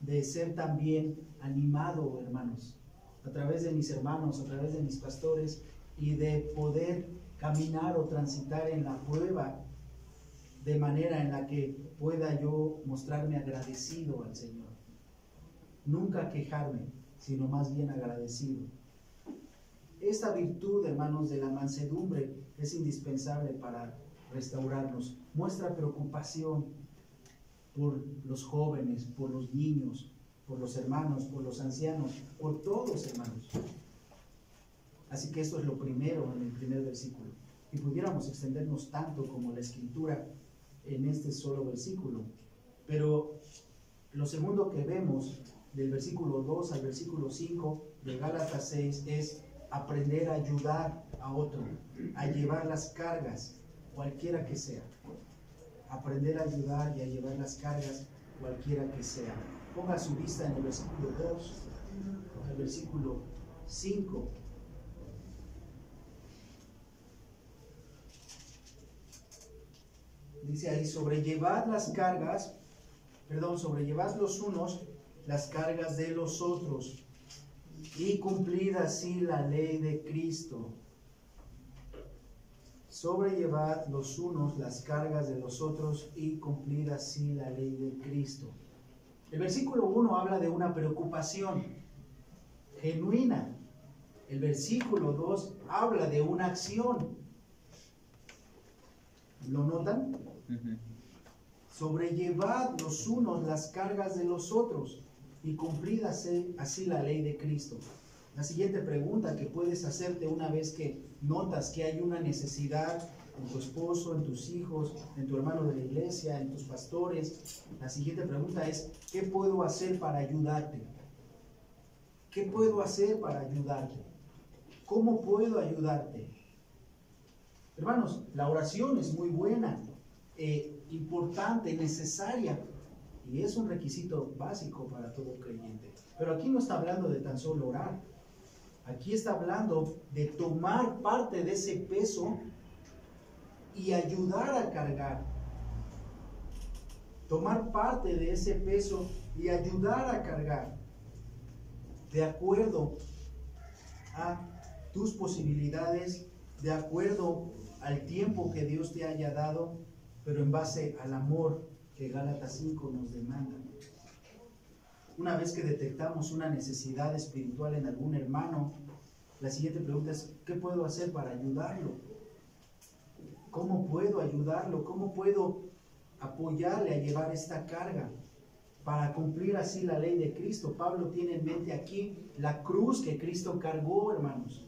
de ser también animado, hermanos, a través de mis hermanos, a través de mis pastores, y de poder caminar o transitar en la prueba de manera en la que pueda yo mostrarme agradecido al Señor. Nunca quejarme, sino más bien agradecido. Esta virtud, hermanos, de la mansedumbre es indispensable para restaurarnos. Muestra preocupación por los jóvenes, por los niños, por los hermanos, por los ancianos, por todos, hermanos. Así que esto es lo primero en el primer versículo. Y pudiéramos extendernos tanto como la Escritura en este solo versículo. Pero lo segundo que vemos del versículo 2 al versículo 5 de Gálatas 6 es aprender a ayudar a otro, a llevar las cargas, cualquiera que sea. Aprender a ayudar y a llevar las cargas, cualquiera que sea. Ponga su vista en el versículo 2 al versículo 5. Dice ahí, sobrellevad los unos las cargas de los otros, y cumplid así la ley de Cristo. Sobrellevad los unos las cargas de los otros, y cumplid así la ley de Cristo. El versículo 1 habla de una preocupación genuina. El versículo 2 habla de una acción. ¿Lo notan? Sobrellevad los unos las cargas de los otros, y cumplid así la ley de Cristo. La siguiente pregunta que puedes hacerte una vez que notas que hay una necesidad en tu esposo, en tus hijos, en tu hermano de la iglesia, en tus pastores, la siguiente pregunta es: ¿qué puedo hacer para ayudarte? ¿Qué puedo hacer para ayudarte? ¿Cómo puedo ayudarte? Hermanos, la oración es muy buena, importante, necesaria, y es un requisito básico para todo creyente. Pero aquí no está hablando de tan solo orar. Aquí está hablando de tomar parte de ese peso y ayudar a cargar. Tomar parte de ese peso y ayudar a cargar, de acuerdo a tus posibilidades, de acuerdo al tiempo que Dios te haya dado, pero en base al amor que Gálatas 5 nos demanda. Una vez que detectamos una necesidad espiritual en algún hermano, la siguiente pregunta es: ¿qué puedo hacer para ayudarlo? ¿Cómo puedo ayudarlo? ¿Cómo puedo apoyarle a llevar esta carga para cumplir así la ley de Cristo? Pablo tiene en mente aquí la cruz que Cristo cargó, hermanos,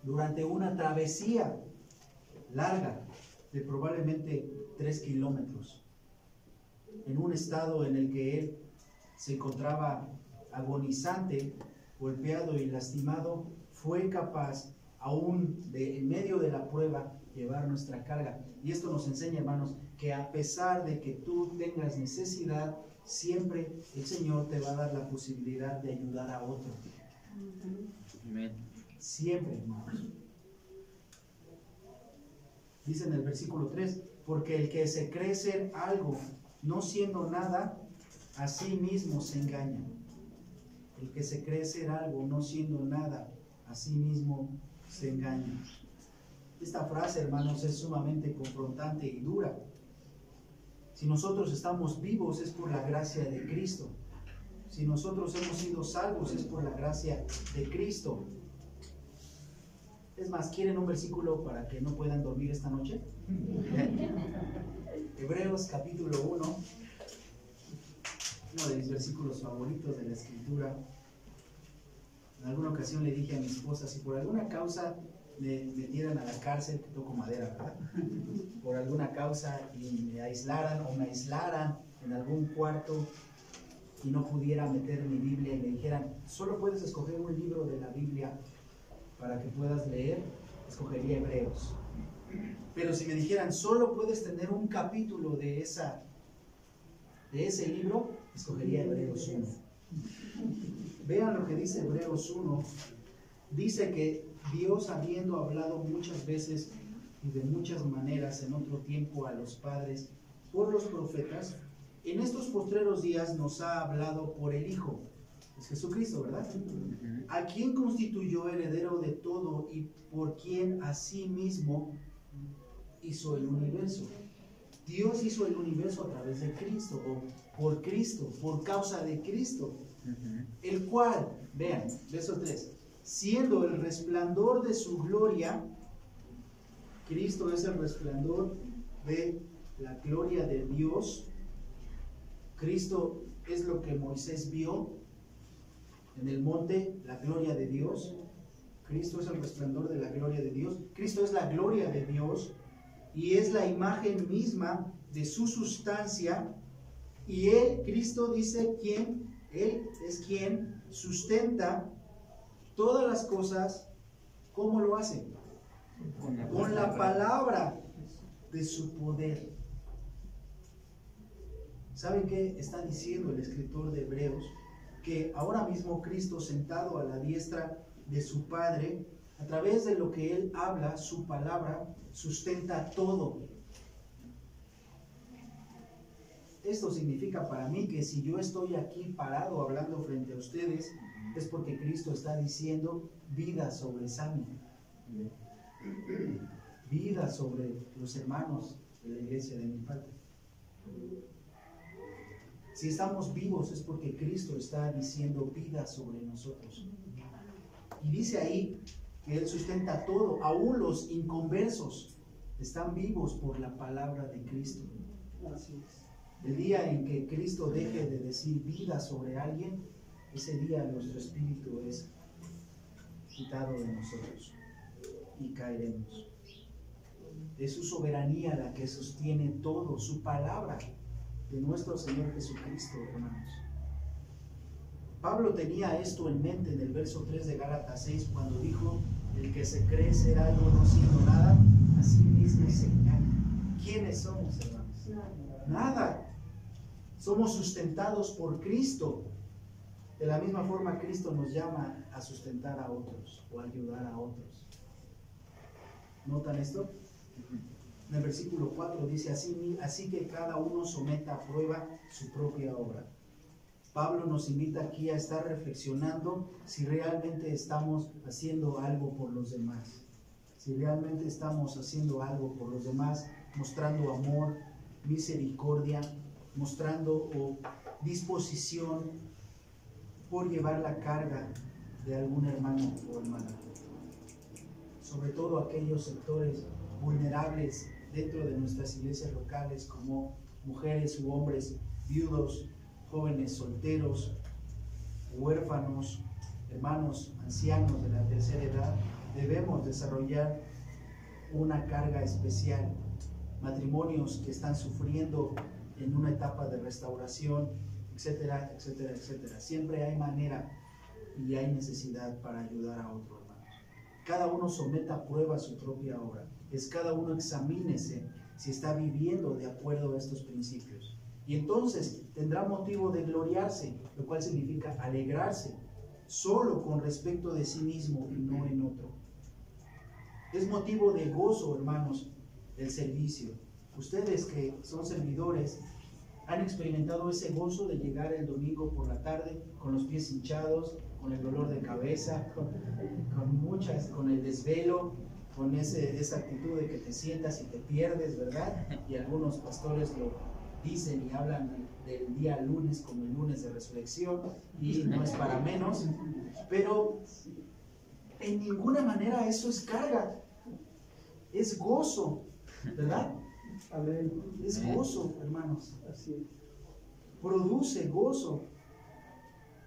durante una travesía larga de probablemente 3 kilómetros, en un estado en el que él se encontraba agonizante, golpeado y lastimado. Fue capaz, aún en medio de la prueba, llevar nuestra carga. Y esto nos enseña, hermanos, que a pesar de que tú tengas necesidad, siempre el Señor te va a dar la posibilidad de ayudar a otro. Amén. Siempre, hermanos. Dice en el versículo 3: porque el que se cree ser algo, no siendo nada, a sí mismo se engaña. El que se cree ser algo, no siendo nada, a sí mismo se engaña. Esta frase, hermanos, es sumamente confrontante y dura. Si nosotros estamos vivos es por la gracia de Cristo. Si nosotros hemos sido salvos es por la gracia de Cristo. Es más, ¿quieren un versículo para que no puedan dormir esta noche? Hebreos capítulo 1, uno de mis versículos favoritos de la Escritura. En alguna ocasión le dije a mi esposa: si por alguna causa me metieran a la cárcel, que toco madera, ¿verdad? Por alguna causa, y me aislaran en algún cuarto y no pudiera meter mi Biblia y me dijeran, solo puedes escoger un libro de la Biblia para que puedas leer, escogería Hebreos. Pero si me dijeran, solo puedes tener un capítulo de ese libro, escogería Hebreos 1. Vean lo que dice Hebreos 1. Dice que Dios, habiendo hablado muchas veces y de muchas maneras en otro tiempo a los padres por los profetas, en estos postreros días nos ha hablado por el Hijo. Es Jesucristo, ¿verdad? A quien constituyó heredero de todo y por quien asimismo hizo el universo. Dios hizo el universo a través de Cristo, o por Cristo, por causa de Cristo, el cual, vean, verso 3, siendo el resplandor de su gloria, Cristo es el resplandor de la gloria de Dios. Cristo es lo que Moisés vio en el monte, la gloria de Dios. Cristo es el resplandor de la gloria de Dios. Cristo es la gloria de Dios y es la imagen misma de su sustancia. Y Él, Cristo, dice quién, Él es quien sustenta todas las cosas. ¿Cómo lo hace? Con la palabra de su poder. ¿Saben qué está diciendo el escritor de Hebreos? Que ahora mismo Cristo, sentado a la diestra de su Padre, a través de lo que Él habla, su palabra, sustenta todo. Esto significa para mí que si yo estoy aquí parado hablando frente a ustedes, es porque Cristo está diciendo vida sobre Sammy, vida sobre los hermanos de la iglesia de mi Padre. Si estamos vivos es porque Cristo está diciendo vida sobre nosotros. Y dice ahí que Él sustenta todo, aún los inconversos están vivos por la palabra de Cristo. El día en que Cristo deje de decir vida sobre alguien, ese día nuestro espíritu es quitado de nosotros y caeremos. Es su soberanía la que sostiene todo, su palabra de nuestro Señor Jesucristo, hermanos. Pablo tenía esto en mente en el verso 3 de Gálatas 6 cuando dijo: el que se cree ser algo no siendo nada, a sí mismo se engaña. ¿Quiénes somos, hermanos? Nada. Somos sustentados por Cristo. De la misma forma, Cristo nos llama a sustentar a otros o a ayudar a otros. ¿Notan esto? En el versículo 4 dice así que cada uno someta a prueba su propia obra. Pablo nos invita aquí a estar reflexionando si realmente estamos haciendo algo por los demás. Si realmente estamos haciendo algo por los demás, mostrando amor, misericordia, mostrando disposición por llevar la carga de algún hermano o hermana. Sobre todo aquellos sectores vulnerables dentro de nuestras iglesias locales, como mujeres u hombres viudos, jóvenes solteros, huérfanos, hermanos ancianos de la tercera edad. Debemos desarrollar una carga especial. Matrimonios que están sufriendo en una etapa de restauración, etcétera, etcétera, etcétera. Siempre hay manera y hay necesidad para ayudar a otro hermano. Cada uno someta a prueba su propia obra. Cada uno examínese si está viviendo de acuerdo a estos principios. Y entonces tendrá motivo de gloriarse, lo cual significa alegrarse, solo con respecto de sí mismo y no en otro. Es motivo de gozo, hermanos, el servicio. Ustedes que son servidores han experimentado ese gozo de llegar el domingo por la tarde con los pies hinchados, con el dolor de cabeza, con el desvelo, con esa actitud de que te sientas y te pierdes, ¿verdad? Y algunos pastores lo dicen y hablan del día lunes como el lunes de resurrección, y no es para menos, pero en ninguna manera eso es carga, es gozo, ¿verdad? Amén. Es gozo, hermanos. Así es. Produce gozo,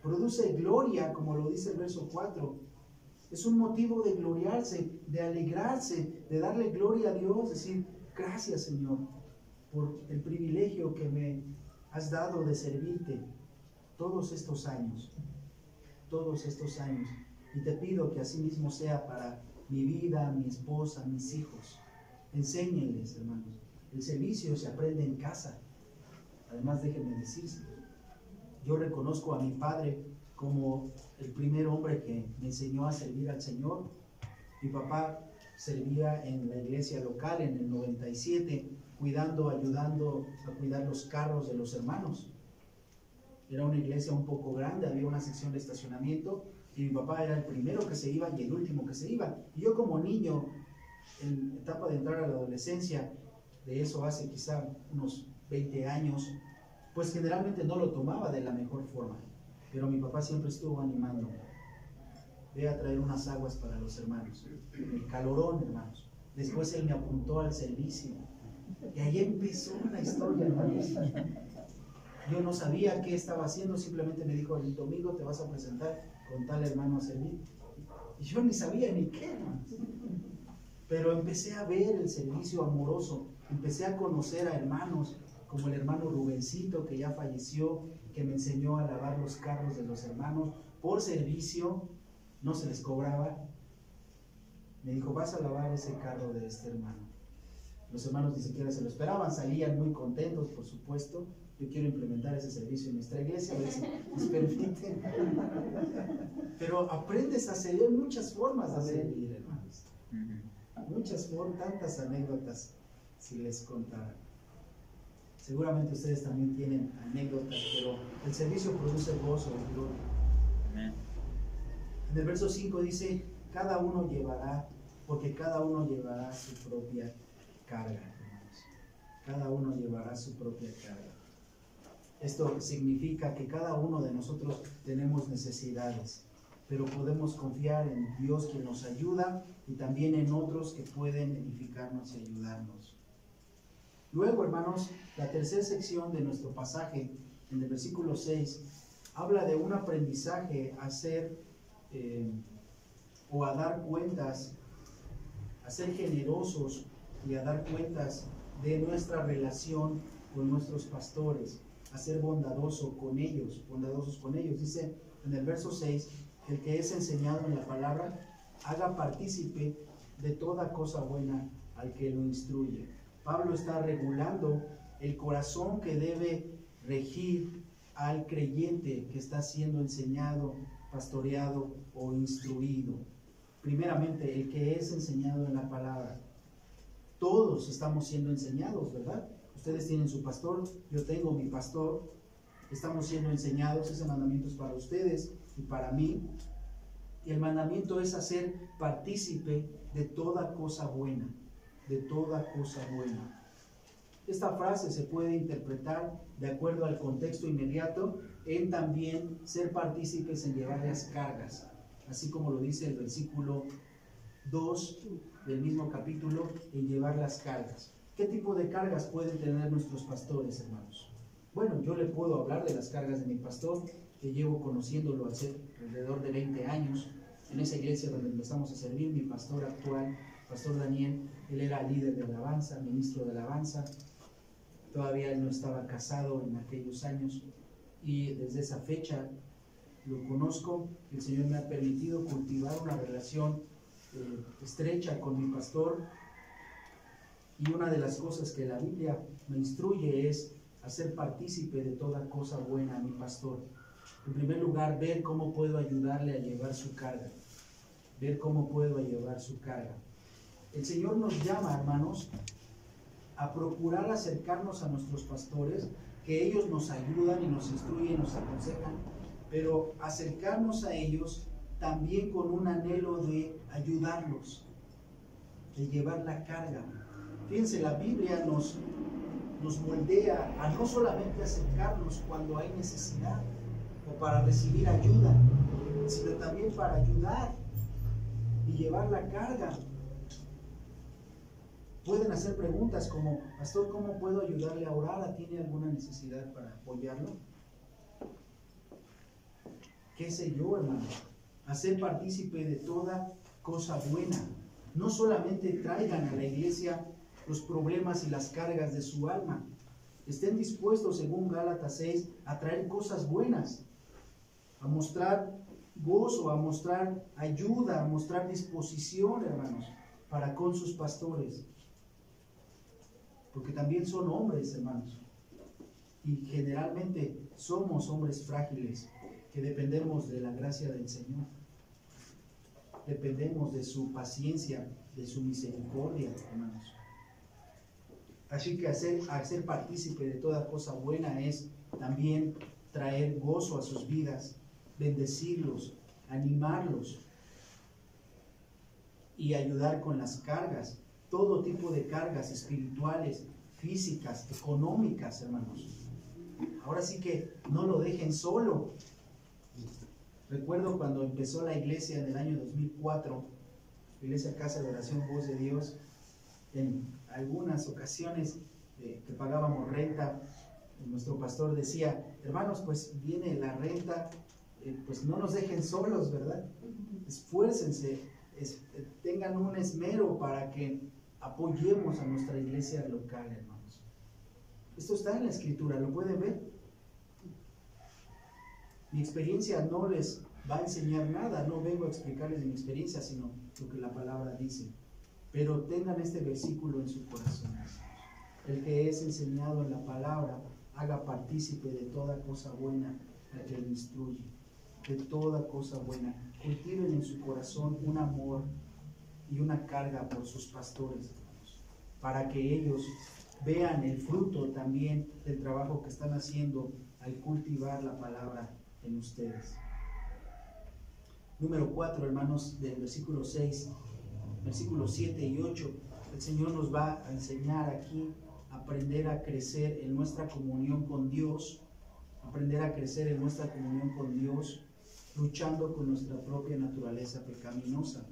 produce gloria, como lo dice el verso 4. Es un motivo de gloriarse, de alegrarse, de darle gloria a Dios, decir: gracias, Señor, por el privilegio que me has dado de servirte. todos estos años, y te pido que así mismo sea para mi vida, mi esposa, mis hijos. Enséñenles, hermanos. El servicio se aprende en casa. Además, déjenme decirse, yo reconozco a mi padre como el primer hombre que me enseñó a servir al Señor. Mi papá servía en la iglesia local en el 97, ayudando a cuidar los carros de los hermanos. Era una iglesia un poco grande, había una sección de estacionamiento y mi papá era el primero que se iba y el último que se iba. Y yo como niño, en etapa de entrar a la adolescencia, de eso hace quizá unos 20 años, pues generalmente no lo tomaba de la mejor forma. Pero mi papá siempre estuvo animando. Ve a traer unas aguas para los hermanos. El calorón, hermanos. Después él me apuntó al servicio. Y ahí empezó la historia, hermanos. Yo no sabía qué estaba haciendo, simplemente me dijo, el domingo te vas a presentar con tal hermano a servir. Y yo ni sabía ni qué, hermanos. Pero empecé a ver el servicio amoroso, empecé a conocer a hermanos como el hermano Rubencito, que ya falleció, que me enseñó a lavar los carros de los hermanos por servicio, no se les cobraba. Me dijo, vas a lavar ese carro de este hermano. Los hermanos ni siquiera se lo esperaban, salían muy contentos, por supuesto. Yo quiero implementar ese servicio en nuestra iglesia, a ver si nos permiten. Pero aprendes a servir, hay muchas formas de servir, hermanos. Muchas formas, tantas anécdotas, si les contara. Seguramente ustedes también tienen anécdotas, pero el servicio produce gozo y gloria. En el verso 5 dice, cada uno llevará, porque cada uno llevará su propia carga, hermanos. Cada uno llevará su propia carga. Esto significa que cada uno de nosotros tenemos necesidades, pero podemos confiar en Dios quien nos ayuda y también en otros que pueden edificarnos y ayudarnos. Luego, hermanos, la tercera sección de nuestro pasaje, en el versículo 6, habla de un aprendizaje a hacer o a dar cuentas, a ser generosos y a dar cuentas de nuestra relación con nuestros pastores, a ser bondadosos con ellos. Dice en el verso 6, el que es enseñado en la palabra, haga partícipe de toda cosa buena al que lo instruye. Pablo está regulando el corazón que debe regir al creyente que está siendo enseñado, pastoreado o instruido. Primeramente, el que es enseñado en la palabra. Todos estamos siendo enseñados, ¿verdad? Ustedes tienen su pastor, yo tengo mi pastor, estamos siendo enseñados, ese mandamiento es para ustedes y para mí. Y el mandamiento es hacer partícipe de toda cosa buena, de toda cosa buena. Esta frase se puede interpretar de acuerdo al contexto inmediato en también ser partícipes en llevar las cargas, así como lo dice el versículo 2 del mismo capítulo, en llevar las cargas. ¿Qué tipo de cargas pueden tener nuestros pastores, hermanos? Bueno, yo le puedo hablar de las cargas de mi pastor, que llevo conociéndolo hace alrededor de 20 años. En esa iglesia donde empezamos a servir, mi pastor actual, Pastor Daniel, él era líder de alabanza, ministro de alabanza. Todavía él no estaba casado en aquellos años y desde esa fecha lo conozco. El Señor me ha permitido cultivar una relación estrecha con mi pastor. Y una de las cosas que la Biblia me instruye es hacer partícipe de toda cosa buena a mi pastor. En primer lugar, ver cómo puedo ayudarle a llevar su carga. Ver cómo puedo llevar su carga. El Señor nos llama, hermanos, a procurar acercarnos a nuestros pastores, que ellos nos ayudan y nos instruyen, nos aconsejan, pero acercarnos a ellos también con un anhelo de ayudarlos, de llevar la carga. Fíjense, la Biblia nos moldea a no solamente acercarnos cuando hay necesidad o para recibir ayuda, sino también para ayudar y llevar la carga. Pueden hacer preguntas como, pastor, ¿cómo puedo ayudarle a orar? ¿Tiene alguna necesidad para apoyarlo? ¿Qué sé yo, hermano? Hacer partícipe de toda cosa buena. No solamente traigan a la iglesia los problemas y las cargas de su alma, Estén dispuestos, según Gálatas 6, a traer cosas buenas, a mostrar gozo, a mostrar ayuda, a mostrar disposición, hermanos, para con sus pastores. Porque también son hombres, hermanos. Y generalmente somos hombres frágiles, que dependemos de la gracia del Señor. Dependemos de su paciencia, de su misericordia, hermanos. Así que hacer partícipe de toda cosa buena es también traer gozo a sus vidas, bendecirlos, animarlos y ayudar con las cargas, todo tipo de cargas espirituales, físicas, económicas, hermanos. Ahora sí que no lo dejen solo. Recuerdo cuando empezó la iglesia en el año 2004, Iglesia Casa de Oración Voz de Dios, en algunas ocasiones que pagábamos renta, nuestro pastor decía: hermanos, pues viene la renta, pues no nos dejen solos, ¿verdad? Esfuércense, tengan un esmero para que apoyemos a nuestra iglesia local, hermanos. Esto está en la Escritura, ¿lo pueden ver? Mi experiencia no les va a enseñar nada, no vengo a explicarles de mi experiencia, sino lo que la palabra dice. Pero tengan este versículo en su corazón. El que es enseñado en la palabra, haga partícipe de toda cosa buena al que lo instruye, de toda cosa buena. Cultiven en su corazón un amor y una carga por sus pastores, hermanos, para que ellos vean el fruto también del trabajo que están haciendo al cultivar la palabra en ustedes. Número 4, hermanos, del versículo 6, versículos 7 y 8, el Señor nos va a enseñar aquí a aprender a crecer en nuestra comunión con Dios, aprender a crecer en nuestra comunión con Dios, luchando con nuestra propia naturaleza pecaminosa.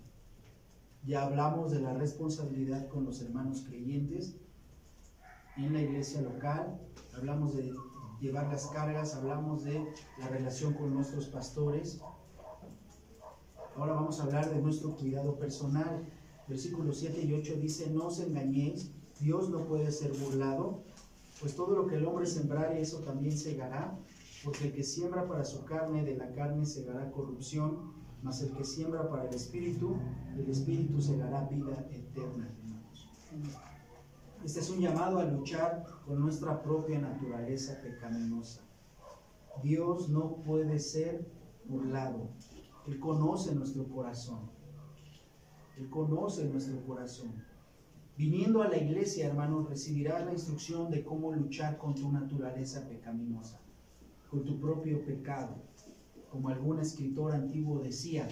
Ya hablamos de la responsabilidad con los hermanos creyentes en la iglesia local, hablamos de llevar las cargas, hablamos de la relación con nuestros pastores. Ahora vamos a hablar de nuestro cuidado personal. Versículos 7 y 8 dice: no os engañéis, Dios no puede ser burlado, pues todo lo que el hombre sembrare, eso también segará, porque el que siembra para su carne, de la carne segará corrupción, mas el que siembra para el espíritu segará vida eterna, hermanos. Este es un llamado a luchar con nuestra propia naturaleza pecaminosa. Dios no puede ser burlado. Él conoce nuestro corazón. Él conoce nuestro corazón. Viniendo a la iglesia, hermanos, recibirás la instrucción de cómo luchar con tu naturaleza pecaminosa, con tu propio pecado. Como algún escritor antiguo decía,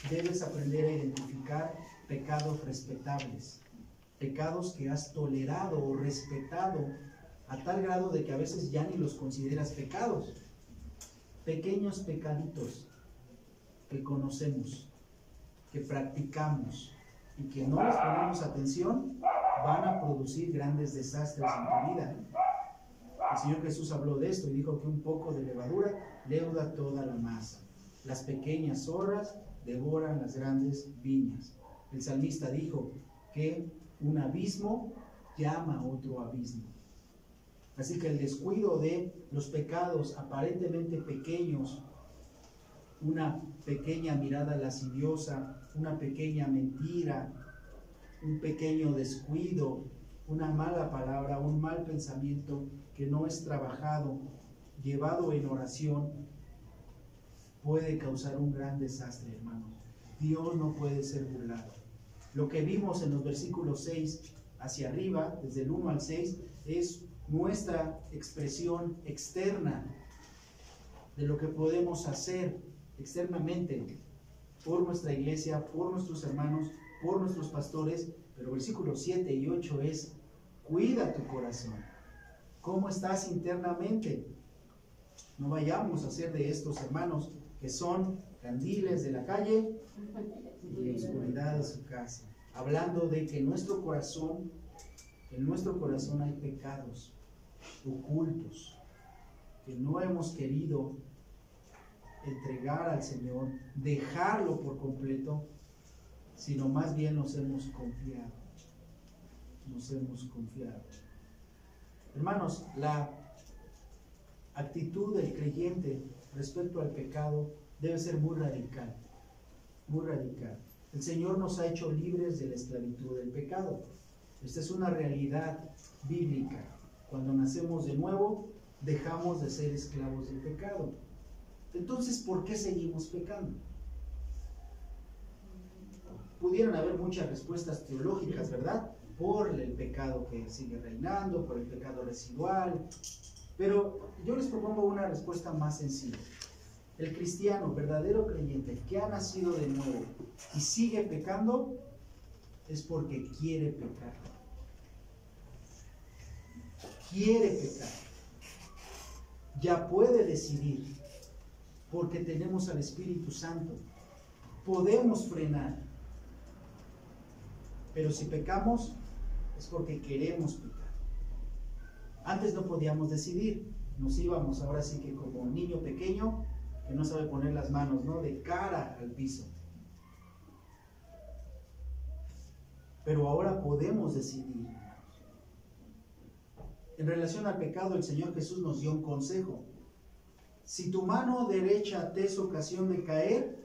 debes aprender a identificar pecados respetables, pecados que has tolerado o respetado a tal grado de que a veces ya ni los consideras pecados. Pequeños pecaditos que conocemos, que practicamos y que no les ponemos atención, van a producir grandes desastres en tu vida. El Señor Jesús habló de esto y dijo que un poco de levadura leuda toda la masa. Las pequeñas zorras devoran las grandes viñas. El salmista dijo que un abismo llama a otro abismo. Así que el descuido de los pecados aparentemente pequeños, una pequeña mirada lasciviosa, una pequeña mentira, un pequeño descuido, una mala palabra, un mal pensamiento que no es trabajado, llevado en oración, puede causar un gran desastre, hermanos. Dios no puede ser burlado. Lo que vimos en los versículos 6 hacia arriba, desde el 1 al 6, es nuestra expresión externa de lo que podemos hacer externamente por nuestra iglesia, por nuestros hermanos, por nuestros pastores. Pero versículos 7 y 8 es: cuida tu corazón. ¿Cómo estás internamente? No vayamos a ser de estos hermanos que son candiles de la calle y oscuridad de su casa, hablando de que en nuestro corazón hay pecados ocultos que no hemos querido entregar al Señor, dejarlo por completo, sino más bien nos hemos confiado. Hermanos, la actitud del creyente respecto al pecado debe ser muy radical, muy radical. El Señor nos ha hecho libres de la esclavitud del pecado. Esta es una realidad bíblica. Cuando nacemos de nuevo, dejamos de ser esclavos del pecado. Entonces, ¿por qué seguimos pecando? Pudieran haber muchas respuestas teológicas, ¿verdad? Por el pecado que sigue reinando, por el pecado residual. Pero yo les propongo una respuesta más sencilla. El cristiano, verdadero creyente, que ha nacido de nuevo y sigue pecando, es porque quiere pecar. Quiere pecar. Ya puede decidir, porque tenemos al Espíritu Santo. Podemos frenar. Pero si pecamos, es porque queremos pecar. Antes no podíamos decidir. Nos íbamos ahora sí que como un niño pequeño que no sabe poner las manos, ¿no?, de cara al piso. Pero ahora podemos decidir. En relación al pecado, el Señor Jesús nos dio un consejo. Si tu mano derecha te es ocasión de caer,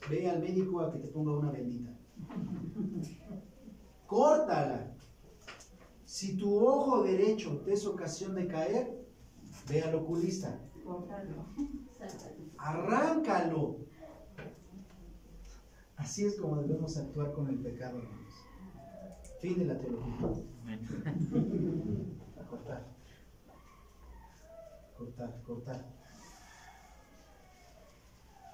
ve al médico a que te ponga una bendita. Córtala. Si tu ojo derecho te es ocasión de caer, ve al oculista. Arráncalo. Así es como debemos actuar con el pecado, hermanos. Fin de la teología. Cortar. Cortar, cortar.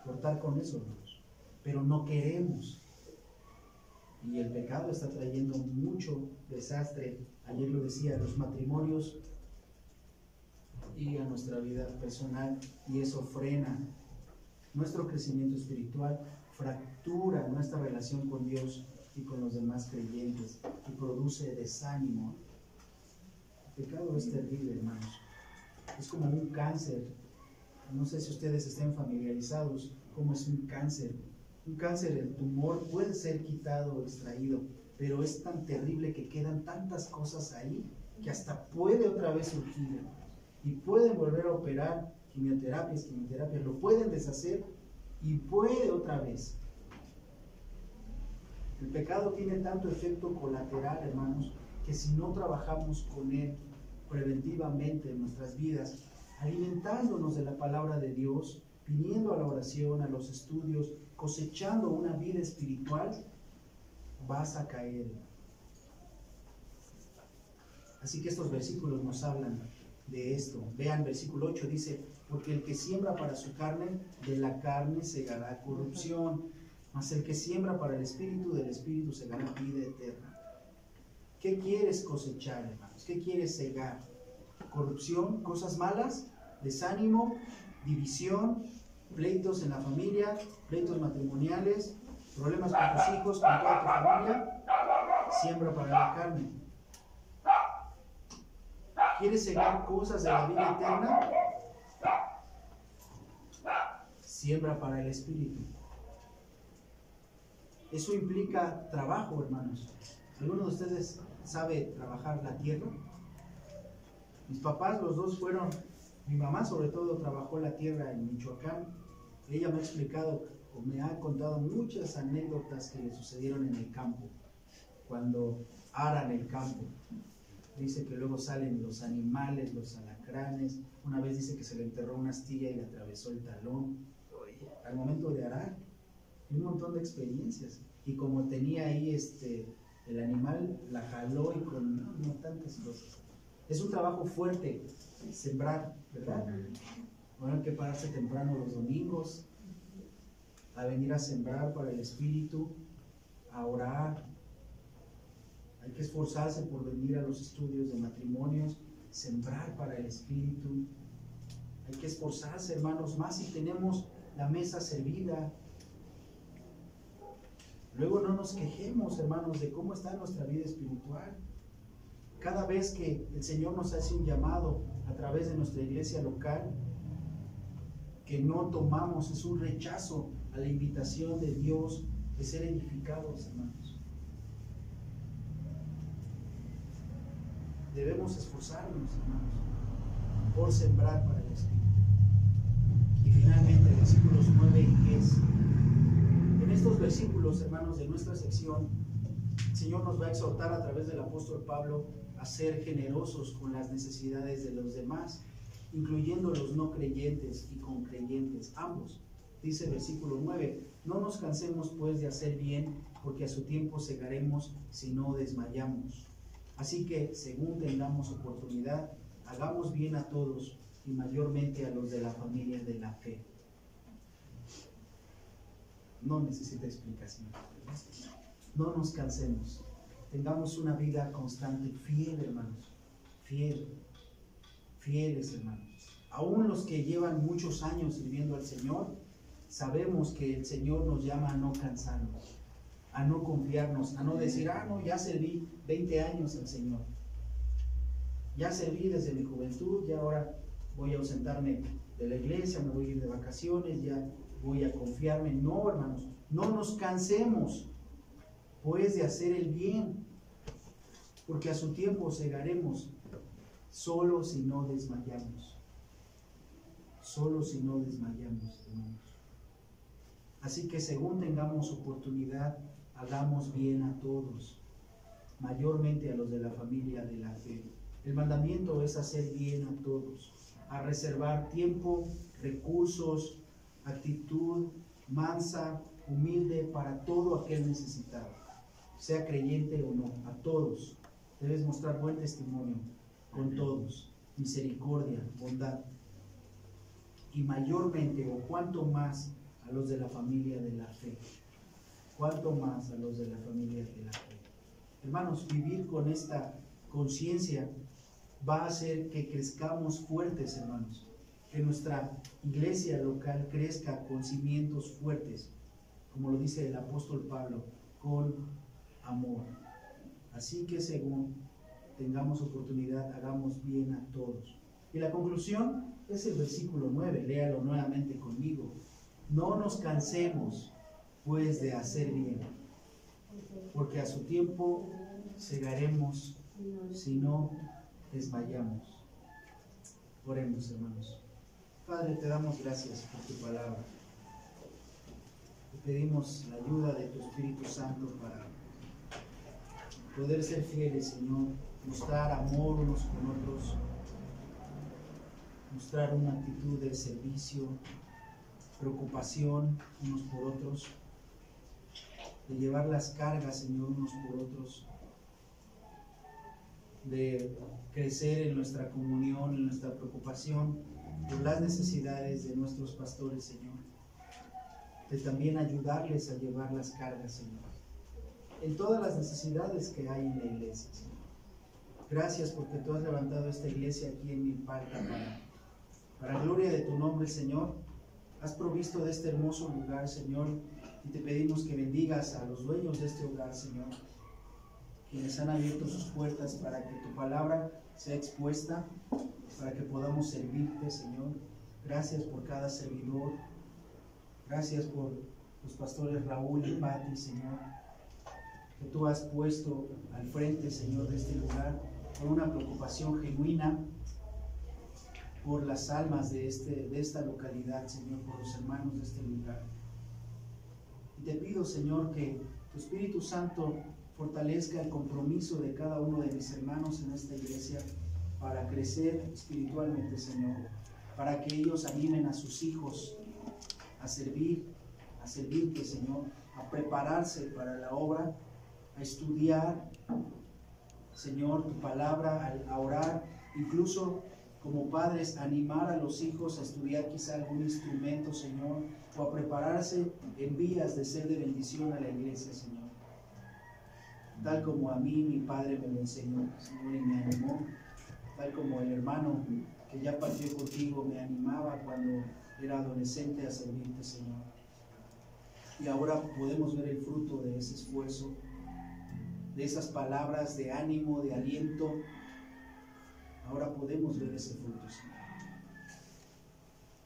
Cortar con eso, hermanos. Pero no queremos. Y el pecado está trayendo mucho desastre. Ayer lo decía, a los matrimonios y a nuestra vida personal, y eso frena nuestro crecimiento espiritual, fractura nuestra relación con Dios y con los demás creyentes y produce desánimo. El pecado es terrible, hermanos. Es como un cáncer. No sé si ustedes estén familiarizados cómo es un cáncer. Un cáncer, el tumor puede ser quitado o extraído, pero es tan terrible que quedan tantas cosas ahí que hasta puede otra vez surgir. Y pueden volver a operar quimioterapias, lo pueden deshacer y puede otra vez. El pecado tiene tanto efecto colateral, hermanos, que si no trabajamos con él preventivamente en nuestras vidas, alimentándonos de la palabra de Dios, viniendo a la oración, a los estudios, cosechando una vida espiritual, vas a caer. Así que estos versículos nos hablan de esto. Vean, versículo 8 dice: porque el que siembra para su carne, de la carne segará corrupción, mas el que siembra para el Espíritu, del Espíritu segará vida eterna. ¿Qué quieres cosechar, hermanos? ¿Qué quieres segar? ¿Corrupción? ¿Cosas malas? ¿Desánimo? ¿División? ¿Pleitos en la familia? ¿Pleitos matrimoniales? ¿Problemas con tus hijos, con toda tu familia? Siembra para la carne. ¿Quieres segar cosas de la vida eterna? Siembra para el Espíritu. Eso implica trabajo, hermanos. ¿Alguno de ustedes sabe trabajar la tierra? Mis papás, los dos fueron, mi mamá sobre todo trabajó la tierra en Michoacán. Ella me ha explicado o me ha contado muchas anécdotas que le sucedieron en el campo, cuando aran el campo. Dice que luego salen los animales, los alacranes. Una vez dice que se le enterró una astilla y le atravesó el talón al momento de arar. Y un montón de experiencias. Y como tenía ahí el animal, la jaló y con tantas cosas. Es un trabajo fuerte sembrar, ¿verdad? Bueno, hay que pararse temprano los domingos a venir a sembrar para el Espíritu, a orar. Hay que esforzarse por venir a los estudios de matrimonios, sembrar para el Espíritu. Hay que esforzarse, hermanos, más si tenemos la mesa servida. Luego no nos quejemos, hermanos, de cómo está nuestra vida espiritual. Cada vez que el Señor nos hace un llamado a través de nuestra iglesia local, que no tomamos, es un rechazo a la invitación de Dios de ser edificados, hermanos. Debemos esforzarnos, hermanos. por sembrar para el Espíritu. Y finalmente, versículos 9 y 10. En estos versículos, hermanos, de nuestra sección, el Señor nos va a exhortar a través del apóstol Pablo a ser generosos con las necesidades de los demás, incluyendo los no creyentes y con creyentes, ambos. Dice el versículo 9, no nos cansemos pues de hacer bien, porque a su tiempo segaremos si no desmayamos. Así que, según tengamos oportunidad, hagamos bien a todos y mayormente a los de la familia de la fe. No necesita explicación. No nos cansemos. Tengamos una vida constante, fiel, hermanos. Fieles, hermanos. Aún los que llevan muchos años sirviendo al Señor, sabemos que el Señor nos llama a no cansarnos, a no confiarnos, a no decir, no, ya serví 20 años al Señor. Ya serví desde mi juventud, ya ahora voy a ausentarme de la iglesia, me voy a ir de vacaciones, ya voy a confiarme. No, hermanos, no nos cansemos pues de hacer el bien, porque a su tiempo segaremos, solo si no desmayamos. Solo si no desmayamos, hermanos. Así que según tengamos oportunidad, hagamos bien a todos, mayormente a los de la familia de la fe. El mandamiento es hacer bien a todos, a reservar tiempo, recursos, actitud mansa, humilde para todo aquel necesitado, sea creyente o no, a todos. Debes mostrar buen testimonio con todos, misericordia, bondad, y mayormente o cuanto más a los de la familia de la fe. Cuanto más a los de la familia de la fe. Hermanos, vivir con esta conciencia va a hacer que crezcamos fuertes, hermanos. Que nuestra iglesia local crezca con cimientos fuertes, como lo dice el apóstol Pablo, con amor. Así que según tengamos oportunidad, hagamos bien a todos. Y la conclusión es el versículo 9, léalo nuevamente conmigo. No nos cansemos pues de hacer bien, porque a su tiempo segaremos si no desmayamos. Oremos, hermanos. Padre, te damos gracias por tu palabra. Te pedimos la ayuda de tu Espíritu Santo para poder ser fieles, Señor, mostrar amor unos con otros, mostrar una actitud de servicio, preocupación unos por otros, de llevar las cargas, Señor, unos por otros, de crecer en nuestra comunión, en nuestra preocupación por las necesidades de nuestros pastores, Señor, de también ayudarles a llevar las cargas, Señor, en todas las necesidades que hay en la iglesia, Señor. Gracias porque tú has levantado esta iglesia aquí en Milpalta para gloria de tu nombre, Señor. Has provisto de este hermoso lugar, Señor, y te pedimos que bendigas a los dueños de este hogar, Señor, quienes han abierto sus puertas para que tu palabra sea expuesta, para que podamos servirte, Señor. Gracias por cada servidor. Gracias por los pastores Raúl y Pati, Señor, que tú has puesto al frente, Señor, de este lugar, con una preocupación genuina por las almas de esta localidad, Señor, por los hermanos de este lugar. Y te pido, Señor, que tu Espíritu Santo fortalezca el compromiso de cada uno de mis hermanos en esta iglesia para crecer espiritualmente, Señor, para que ellos animen a sus hijos a servirte, Señor, a prepararse para la obra, a estudiar, Señor, tu palabra, a orar, incluso como padres, animar a los hijos a estudiar quizá algún instrumento, Señor, o a prepararse en vías de ser de bendición a la iglesia, Señor. Tal como a mí mi padre me lo enseñó, Señor, y me animó, tal como el hermano que ya partió contigo me animaba cuando era adolescente a servirte, Señor. Y ahora podemos ver el fruto de ese esfuerzo, de esas palabras de ánimo, de aliento. Ahora podemos ver ese fruto, Señor.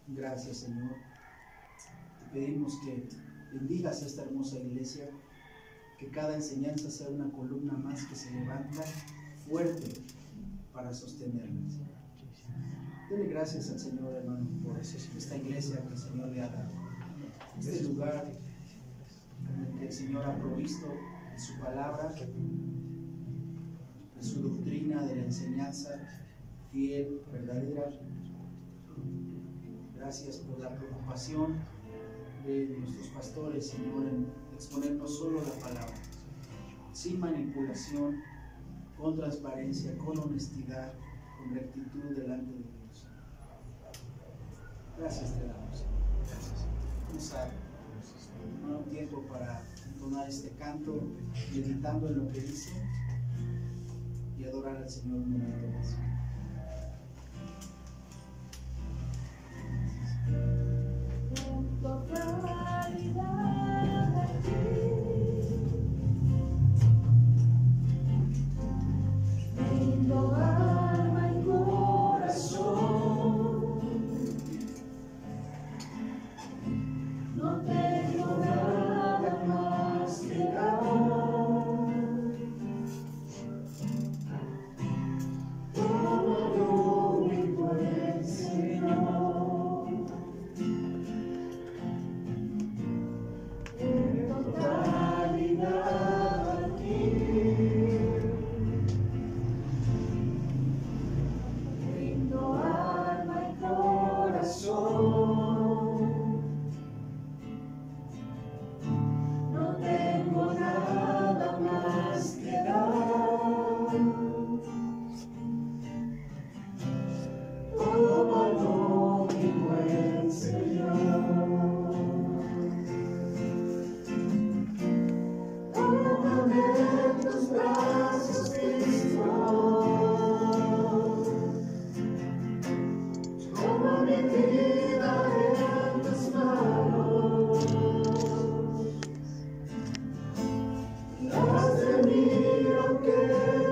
Gracias, Señor. Te pedimos que bendigas esta hermosa iglesia, que cada enseñanza sea una columna más que se levanta fuerte para sostenerla, Señor. Dele gracias al Señor, hermano, por esta iglesia que el Señor le ha dado. Este lugar en el que el Señor ha provisto de su palabra, de su doctrina, de la enseñanza fiel, verdadera. Gracias por la preocupación de nuestros pastores, Señor, en exponer no solo la palabra, sin manipulación, con transparencia, con honestidad, con rectitud delante de Dios. Gracias te damos, Señor. Gracias. Vamos a tomar un tiempo para entonar este canto, meditando en lo que dice y adorar al Señor un momento más. En totalidad a ti, rindo alma y corazón, no tengo nada más que dar. Todo mi buen Señor, en totalidad a ti, rindo alma y corazón, no tengo nada más que dar. Tómalo, mi buen Señor, tómame en tus brazos, Cristo, toma mi vida en tus manos, y haz de mí lo que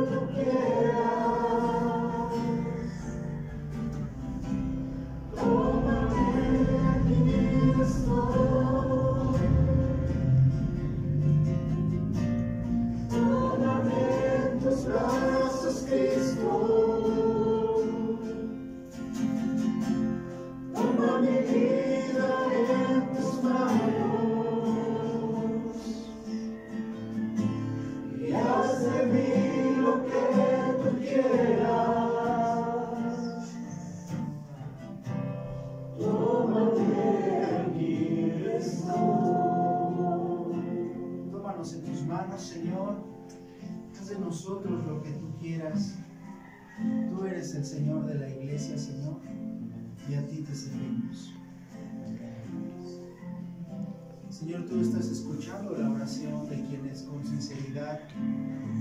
tú quieras. Tómame, aquí estoy. Tómame en tus brazos, Cristo. Toma mi vida en tus manos, y haz de mí lo que tú quieras. Tómame, aquí estoy. Tómanos en tus manos, Señor. Haz de nosotros lo que tú quieras. Tú eres el Señor de la iglesia, Señor, y a ti te servimos. Señor, tú estás escuchando la oración de quienes con sinceridad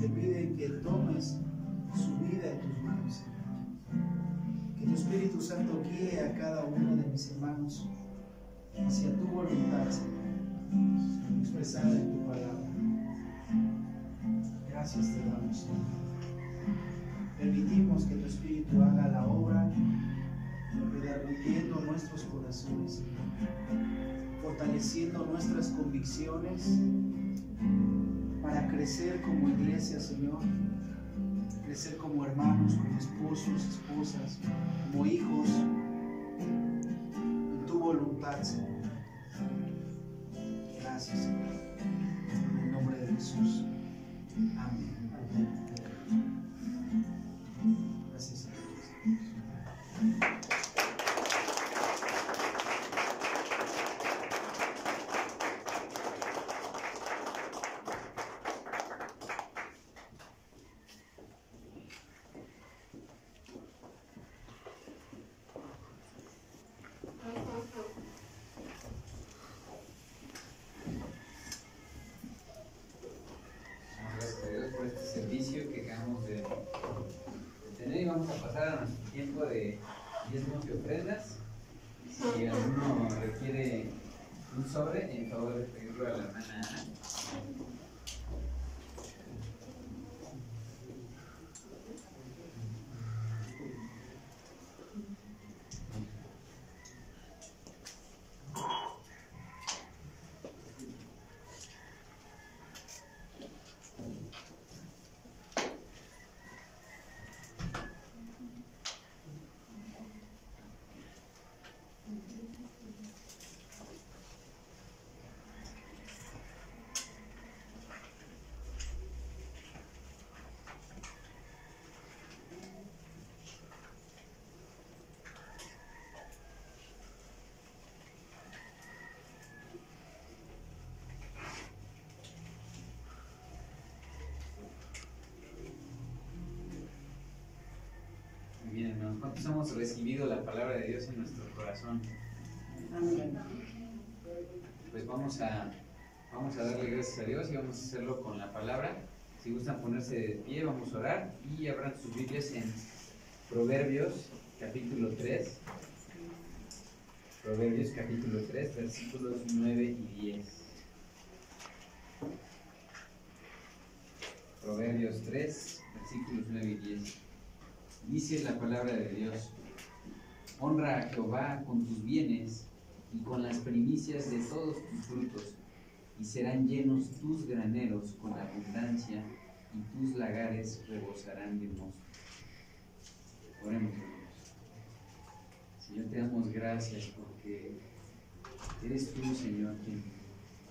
te piden que tomes su vida en tus manos, Señor. Que tu Espíritu Santo guíe a cada uno de mis hermanos hacia tu voluntad, Señor, expresada en tu palabra. Gracias te damos, Señor. Permitimos que tu Espíritu haga la obra, redarguyendo nuestros corazones, Señor, fortaleciendo nuestras convicciones para crecer como iglesia, Señor, crecer como hermanos, como esposos, esposas, como hijos, en tu voluntad, Señor. Gracias, Señor. En el nombre de Jesús. Amén. Gracias, Señor. Gracias a Dios por este servicio que acabamos de tener, y vamos a pasar a nuestro tiempo de diezmos y ofrendas. Si alguno requiere un sobre, en favor de pedirlo a la hermana Ana. ¿Cuántos hemos recibido la palabra de Dios en nuestro corazón? Pues vamos a darle gracias a Dios y vamos a hacerlo con la palabra. Si gustan ponerse de pie, vamos a orar y abran sus Biblias en Proverbios capítulo 3. Proverbios capítulo 3, versículos 9 y 10. Proverbios 3, versículos 9 y 10. Dice la palabra de Dios: honra a Jehová con tus bienes y con las primicias de todos tus frutos, y serán llenos tus graneros con abundancia, y tus lagares rebosarán de mosto. Oremos, hermanos. Señor, te damos gracias porque eres tú, Señor, quien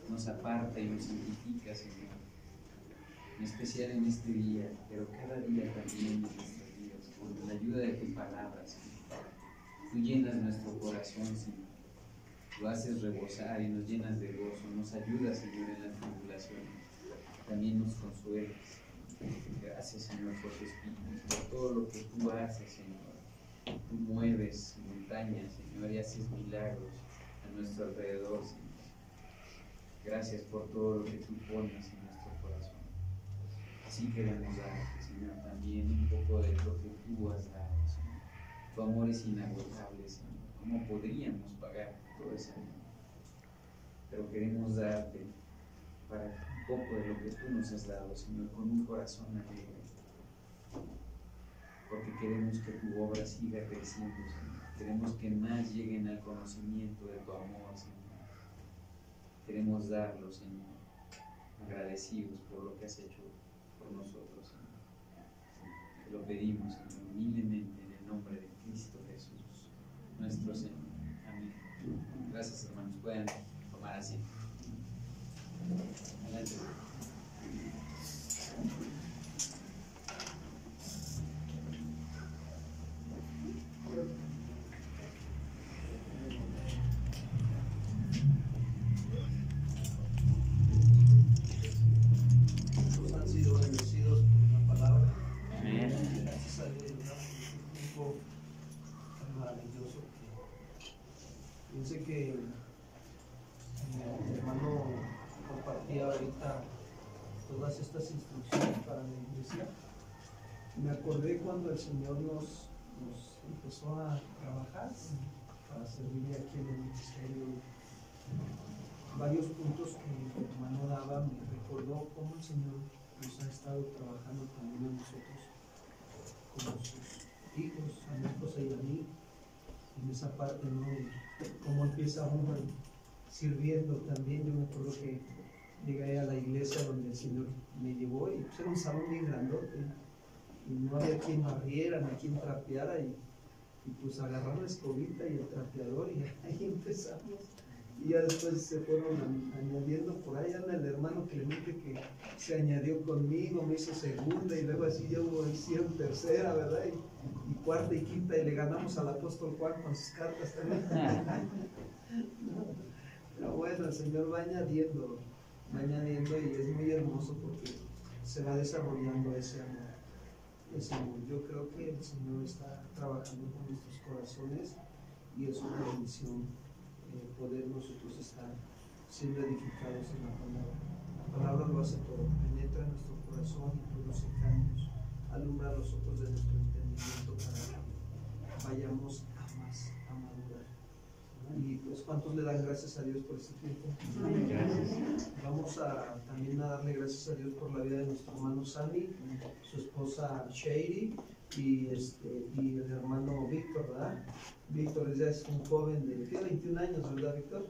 nos aparta y nos santifica, Señor. En especial en este día, pero cada día también en nuestras vidas, con la ayuda de tu palabra, Señor. Tú llenas nuestro corazón, Señor. Lo haces rebosar y nos llenas de gozo. Nos ayudas, Señor, en la tribulación. También nos consuelas. Gracias, Señor, por tu Espíritu, por todo lo que tú haces, Señor. Tú mueves montañas, Señor, y haces milagros a nuestro alrededor, Señor. Gracias por todo lo que tú pones en nuestro corazón. Así queremos darte, Señor, también un poco de lo que tú has dado, Señor. Tu amor es inagotable, Señor. ¿Cómo podríamos pagar todo ese amor? Pero queremos darte para un poco de lo que tú nos has dado, Señor, con un corazón alegre. Porque queremos que tu obra siga creciendo, Señor. Queremos que más lleguen al conocimiento de tu amor, Señor. Queremos darlo, Señor, agradecidos por lo que has hecho por nosotros, Señor. Te lo pedimos, Señor, humildemente en el nombre de Cristo Jesús, nuestro Señor. Amén. Gracias, hermanos. Pueden tomar asiento. Adelante. Todos han sido bendecidos por la palabra. Amén. Gracias a Dios, ¿verdad? Un tiempo tan maravilloso. Piense que mi hermano compartía ahorita todas estas instrucciones para la iglesia. Me acordé cuando el Señor nos empezó a trabajar para servirle aquí en el ministerio. Varios puntos que mi hermano daba me recordó cómo el Señor nos ha estado trabajando también a nosotros como sus hijos, a mi esposa y a mí, en esa parte, ¿no? Cómo empieza uno sirviendo también. Yo me acuerdo que llegué a la iglesia donde el Señor me llevó y pues era un salón bien grandote y no había quien barriera, ni quien trapeara y pues agarrar la escobita y el trapeador y ahí empezamos. Y ya después se fueron añadiendo, por ahí anda el hermano Clemente que se añadió conmigo, me hizo segunda y luego así ya hicieron tercera, ¿verdad? Y cuarta y quinta y le ganamos al apóstol Juan con sus cartas también. Pero bueno, el Señor va añadiendo y es muy hermoso porque se va desarrollando ese amor. Yo creo que el Señor está trabajando con nuestros corazones y es una bendición poder nosotros estar siendo edificados en la palabra. La palabra lo hace todo, penetra en nuestro corazón y produce cambios, alumbra los ojos de nuestro entendimiento para que vayamos a madurar. Y pues, ¿cuántos le dan gracias a Dios por este tiempo? Gracias. Vamos también a darle gracias a Dios por la vida de nuestro hermano Sammy, su esposa Shady y el hermano Víctor, ¿verdad? Víctor ya es un joven de 21 años, ¿verdad, Víctor?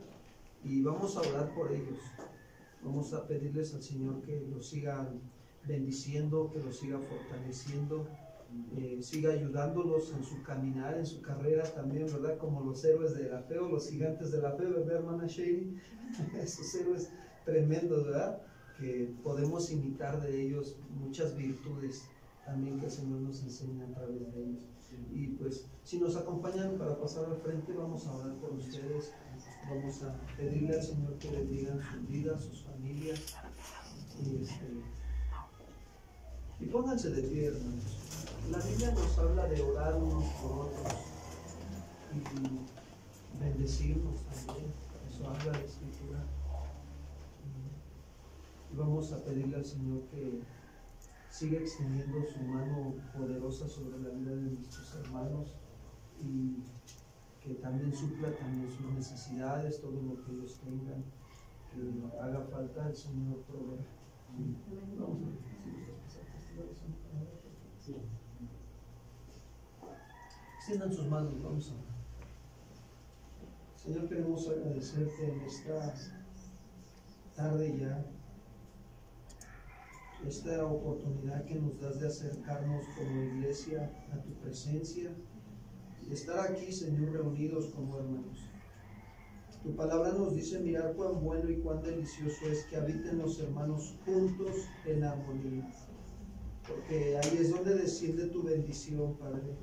Y vamos a orar por ellos. Vamos a pedirles al Señor que los siga bendiciendo, que los siga fortaleciendo, siga ayudándolos en su caminar, en su carrera también, ¿verdad? Como los héroes de la fe o los gigantes de la fe, ¿verdad, hermana Shady? Esos héroes tremendos, ¿verdad? Que podemos imitar de ellos muchas virtudes también que el Señor nos enseña a través de ellos. Y pues, si nos acompañan para pasar al frente, vamos a orar por ustedes. Vamos a pedirle al Señor que bendiga sus vidas, sus familias. Y Y pónganse de pie, hermanos. La Biblia nos habla de orar unos por otros y bendecirnos también. Eso habla la Escritura. Y vamos a pedirle al Señor que siga extendiendo su mano poderosa sobre la vida de nuestros hermanos y que también supla también sus necesidades, todo lo que ellos tengan, que haga falta, el Señor provee. Vamos a ver. Sí. Extiendan sus manos, vamos a ver. Señor, queremos agradecerte en esta tarde ya, esta oportunidad que nos das de acercarnos como iglesia a tu presencia, de estar aquí, Señor, reunidos como hermanos. Tu palabra nos dice: mirar cuán bueno y cuán delicioso es que habiten los hermanos juntos en armonía, porque ahí es donde desciende tu bendición, Padre,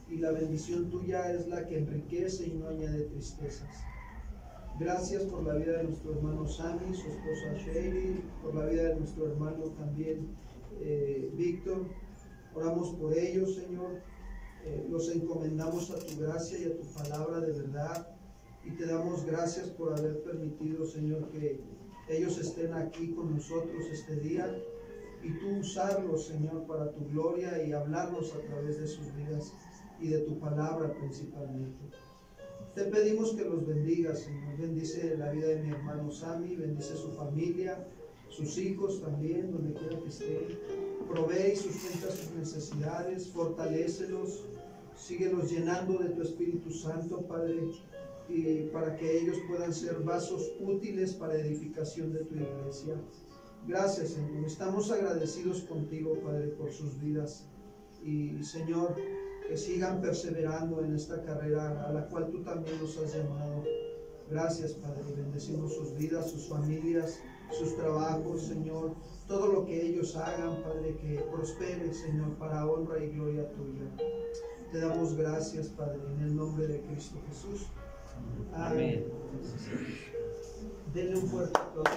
y la bendición tuya es la que enriquece y no añade tristezas. Gracias por la vida de nuestro hermano Sammy, su esposa Sherry, por la vida de nuestro hermano también Víctor. Oramos por ellos, Señor. Los encomendamos a tu gracia y a tu palabra de verdad. Y te damos gracias por haber permitido, Señor, que ellos estén aquí con nosotros este día. Y tú usarlos, Señor, para tu gloria y hablarnos a través de sus vidas y de tu palabra principalmente. Te pedimos que los bendigas, Señor. Bendice la vida de mi hermano Sammy, bendice su familia, sus hijos también, donde quiera que estén. Provee y sustenta sus necesidades, fortalécelos, síguelos llenando de tu Espíritu Santo, Padre, y para que ellos puedan ser vasos útiles para edificación de tu iglesia. Gracias, Señor. Estamos agradecidos contigo, Padre, por sus vidas. Y, Señor, que sigan perseverando en esta carrera a la cual tú también los has llamado. Gracias, Padre. Bendecimos sus vidas, sus familias, sus trabajos, Señor. Todo lo que ellos hagan, Padre, que prospere, Señor, para honra y gloria tuya. Te damos gracias, Padre, en el nombre de Cristo Jesús. Amén. Denle un fuerte aplauso.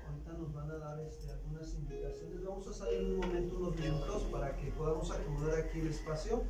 Ahorita nos van a dar algunas indicaciones. Vamos a salir un momento, unos minutos, para que podamos acomodar aquí el espacio.